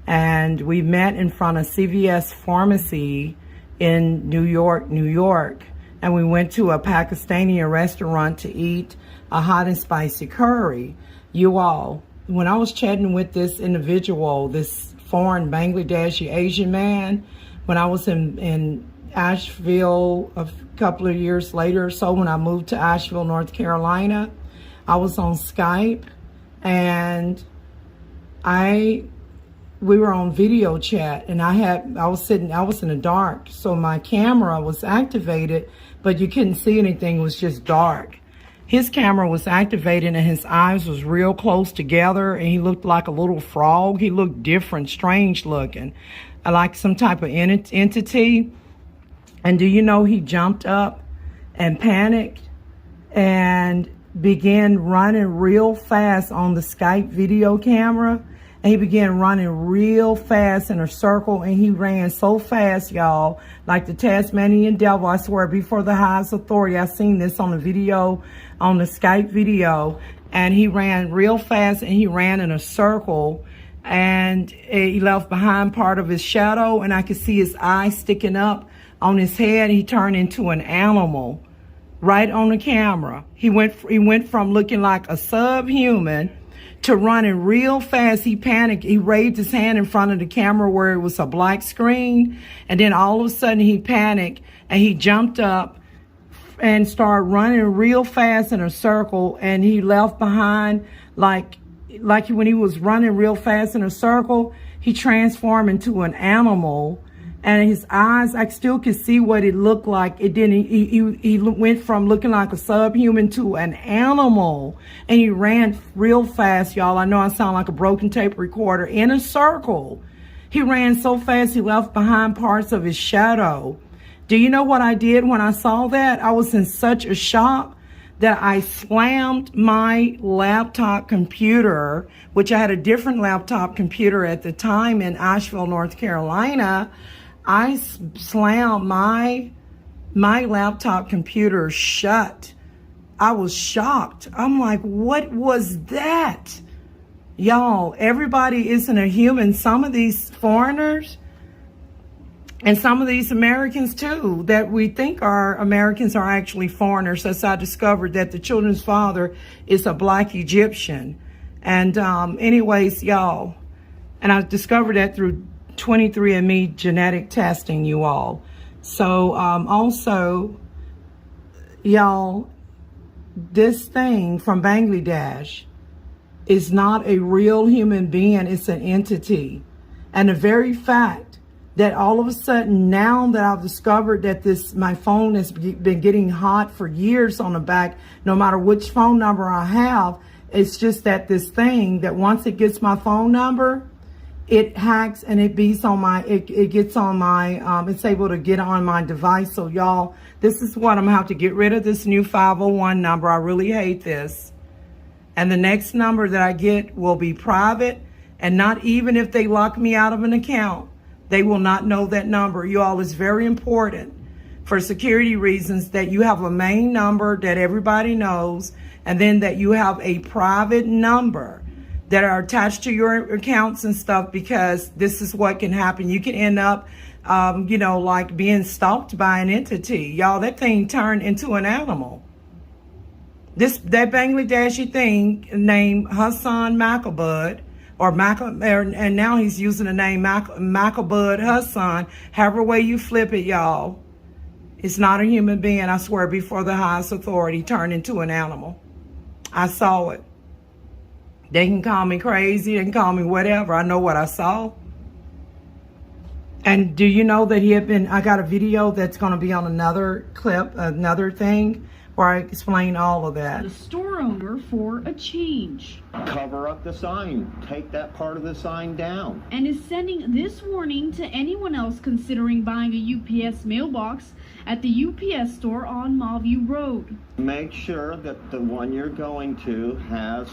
and we met in front of CVS Pharmacy in New York, and we went to a Pakistani restaurant to eat a hot and spicy curry. You all, when I was chatting with this individual, this foreign Bangladeshi Asian man, when I was in Asheville a couple of years later or so, when I moved to Asheville, North Carolina, I was on Skype, and we were on video chat, and I was in the dark, so my camera was activated, but you couldn't see anything. It was just dark. His camera was activated, and his eyes was real close together, and he looked like a little frog. He looked different, strange looking, like some type of entity. And do you know, he jumped up and panicked and began running real fast on the Skype video camera. and he began running real fast in a circle, and he ran so fast, y'all, like the Tasmanian devil. I swear, before the highest authority. I seen this on the video, on the Skype video, and he ran real fast, and he ran in a circle, and he left behind part of his shadow, and I could see his eyes sticking up on his head. He turned into an animal right on the camera. He went from looking like a subhuman to running real fast. He panicked. He raised his hand in front of the camera where it was a black screen, and then all of a sudden he panicked and he jumped up and started running real fast in a circle, and he left behind like when he was running real fast in a circle, he transformed into an animal. And his eyes, I still could see what it looked like. It didn't. He went from looking like a subhuman to an animal, and he ran real fast, y'all. I know I sound like a broken tape recorder. In a circle, he ran so fast he left behind parts of his shadow. Do you know what I did when I saw that? I was in such a shock that I slammed my laptop computer, which I had a different laptop computer at the time in Asheville, North Carolina. I slammed my laptop computer shut. I was shocked. I'm like, what was that? Y'all, everybody isn't a human. Some of these foreigners and some of these Americans too, that we think are Americans, are actually foreigners. As I discovered that the children's father is a black Egyptian. And anyways, y'all, and I discovered that through 23andMe genetic testing, you all. So also, y'all, this thing from Bangladesh is not a real human being. It's an entity. And the very fact that all of a sudden, now that I've discovered that my phone has been getting hot for years on the back, no matter which phone number I have, it's just that this thing that once it gets my phone number, it hacks and it beats on my, it gets on my, it's able to get on my device. So y'all, this is what I'm gonna have to get rid of, this new 501 number. I really hate this. And the next number that I get will be private, and not even if they lock me out of an account, they will not know that number. You all, it's very important for security reasons that you have a main number that everybody knows, and then that you have a private number that are attached to your accounts and stuff, because this is what can happen. You can end up, you know, like being stalked by an entity. Y'all, that thing turned into an animal. That Bangladeshi thing named Hassan Makabud, and now he's using the name Makabud Hassan, however way you flip it, y'all. It's not a human being, I swear, before the highest authority, turned into an animal. I saw it. They can call me crazy, they can call me whatever. I know what I saw. And do you know that I got a video that's going to be on another clip, another thing, where I explain all of that. The store owner for a change. Cover up the sign. Take that part of the sign down. And is sending this warning to anyone else considering buying a UPS mailbox at the UPS store on Mallview Road. Make sure that the one you're going to has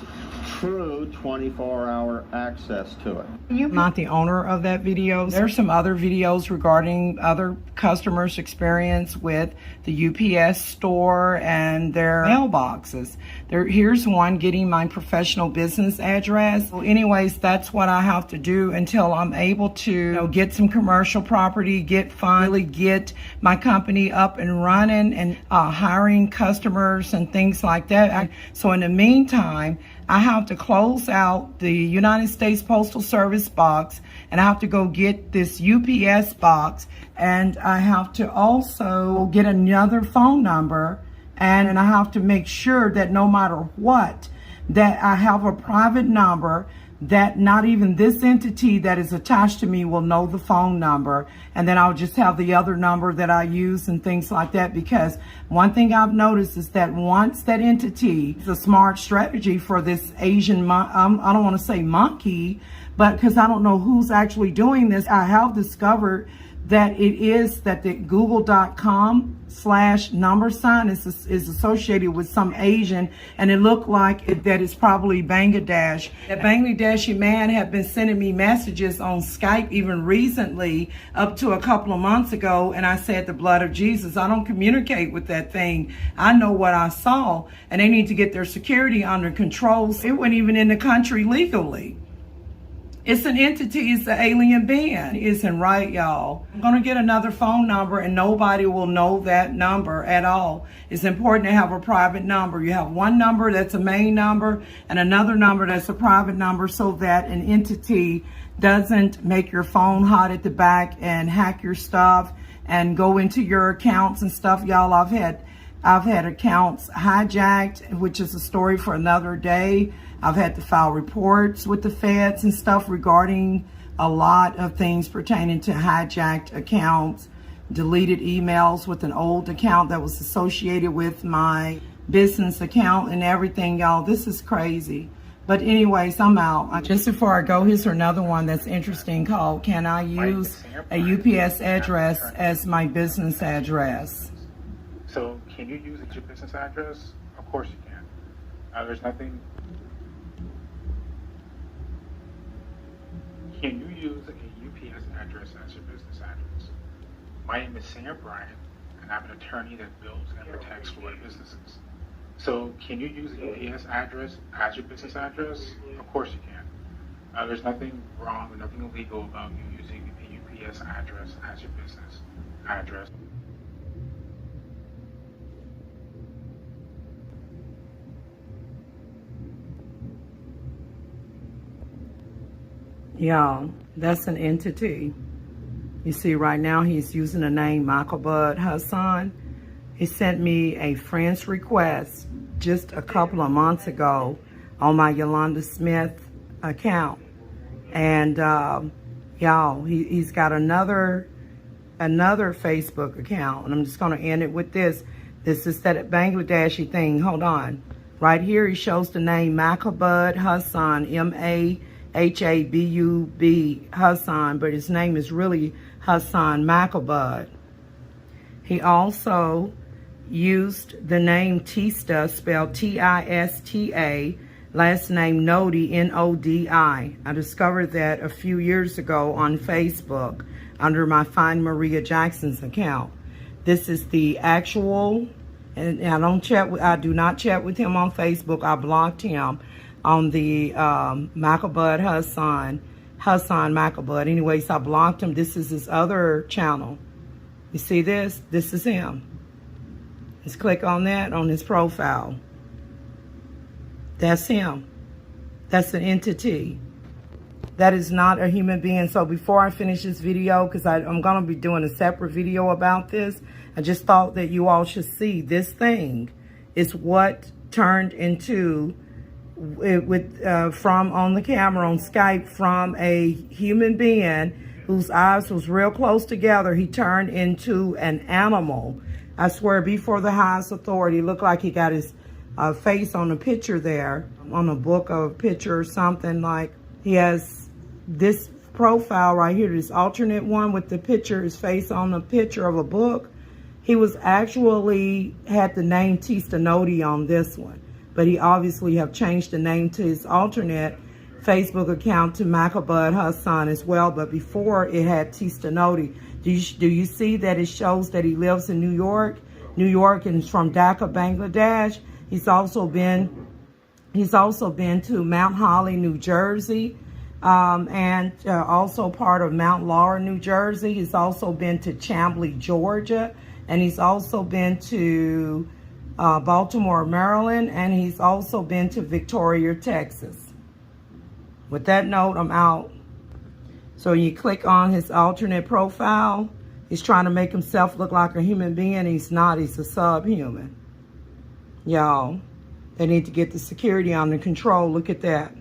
true 24-hour access to it. I'm not the owner of that video. There's some other videos regarding other customers' experience with the UPS store and their mailboxes. Here's one, getting my professional business address. Well, anyways, that's what I have to do until I'm able to, get some commercial property, finally get my company up and running, and hiring customers and things like that. So in the meantime, I have to close out the United States Postal Service box, and I have to go get this UPS box, and I have to also get another phone number, and I have to make sure that no matter what, that I have a private number that not even this entity that is attached to me will know the phone number. And then I'll just have the other number that I use and things like that. Because one thing I've noticed is that once that entity, it's a smart strategy for this Asian, I don't want to say monkey, but because I don't know who's actually doing this, I have discovered that it is that the google.com/number is associated with some Asian, and it looked like that it's probably Bangladesh. That Bangladeshi man had been sending me messages on Skype even recently, up to a couple of months ago, and I said, the blood of Jesus, I don't communicate with that thing. I know what I saw, and they need to get their security under control. It wasn't even in the country legally. It's an entity, it's an alien being. It isn't right, y'all. I'm gonna get another phone number and nobody will know that number at all. It's important to have a private number. You have one number that's a main number and another number that's a private number, so that an entity doesn't make your phone hot at the back and hack your stuff and go into your accounts and stuff. Y'all, I've had accounts hijacked, which is a story for another day. I've had to file reports with the feds and stuff regarding a lot of things pertaining to hijacked accounts, deleted emails with an old account that was associated with my business account and everything, y'all. This is crazy. But anyways, I'm out. Just before I go, here's another one that's interesting called, can I use a UPS address as my business address? So can you use your business address? Of course you can. There's nothing. Can you use a UPS address as your business address? My name is Sam Bryant, and I'm an attorney that builds and protects Florida businesses. So can you use a UPS address as your business address? Of course you can. There's nothing wrong or nothing illegal about you using a UPS address as your business address. Y'all, that's an entity. You see, right now he's using the name Michael Bud Hassan. He sent me a friend's request just a couple of months ago on my Yolanda Smith account. And y'all, he's got another Facebook account. And I'm just going to end it with this. This is that Bangladeshi thing. Hold on. Right here, he shows the name Michael Bud Hassan, M-A-H-A-B-U-B Hassan, but his name is really Hassan Macklebud. He also used the name Tista, spelled T-I-S-T-A, last name Nodi, N-O-D-I. I discovered that a few years ago on Facebook under my Find Maria Jackson's account. This is the actual, and I do not chat with him on Facebook. I blocked him on the Macklebud Hassan Macklebud. Anyways, I blocked him. This is his other channel. You see this? This is him. Let's click on that on his profile. That's him. That's an entity. That is not a human being. So before I finish this video, because I'm going to be doing a separate video about this, I just thought that you all should see this thing is what turned into from on the camera on Skype, from a human being whose eyes was real close together, he turned into an animal. I swear, before the highest authority, looked like he got his face on a picture there, on a book or a picture or something. Like, he has this profile right here, this alternate one with the picture, his face on a picture of a book. He was actually had the name Tista Nodi on this one. But he obviously have changed the name to his alternate Facebook account to Macklebud Hassan as well. But before, it had Tista Nodi. Do you see that it shows that he lives in New York, and is from Dhaka, Bangladesh? He's also been to Mount Holly, New Jersey, and also part of Mount Laura, New Jersey. He's also been to Chamblee, Georgia, and he's also been to Baltimore, Maryland, and he's also been to Victoria, Texas. With that note, I'm out. So you click on his alternate profile. He's trying to make himself look like a human being. He's not. He's a subhuman. Y'all, they need to get the security under control. Look at that.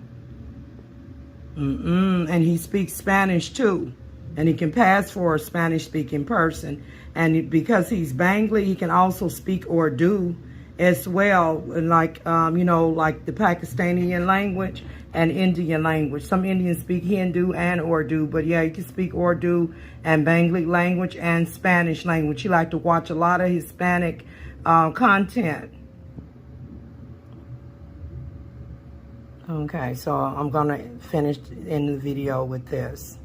And he speaks Spanish too. And he can pass for a Spanish-speaking person. And because he's Bengali, he can also speak Urdu as well, like, you know, like the Pakistani language and Indian language. Some Indians speak Hindu and Urdu, but yeah, you can speak Urdu and Bengali language and Spanish language. He liked to watch a lot of Hispanic content. Okay, so I'm gonna finish in the video with this.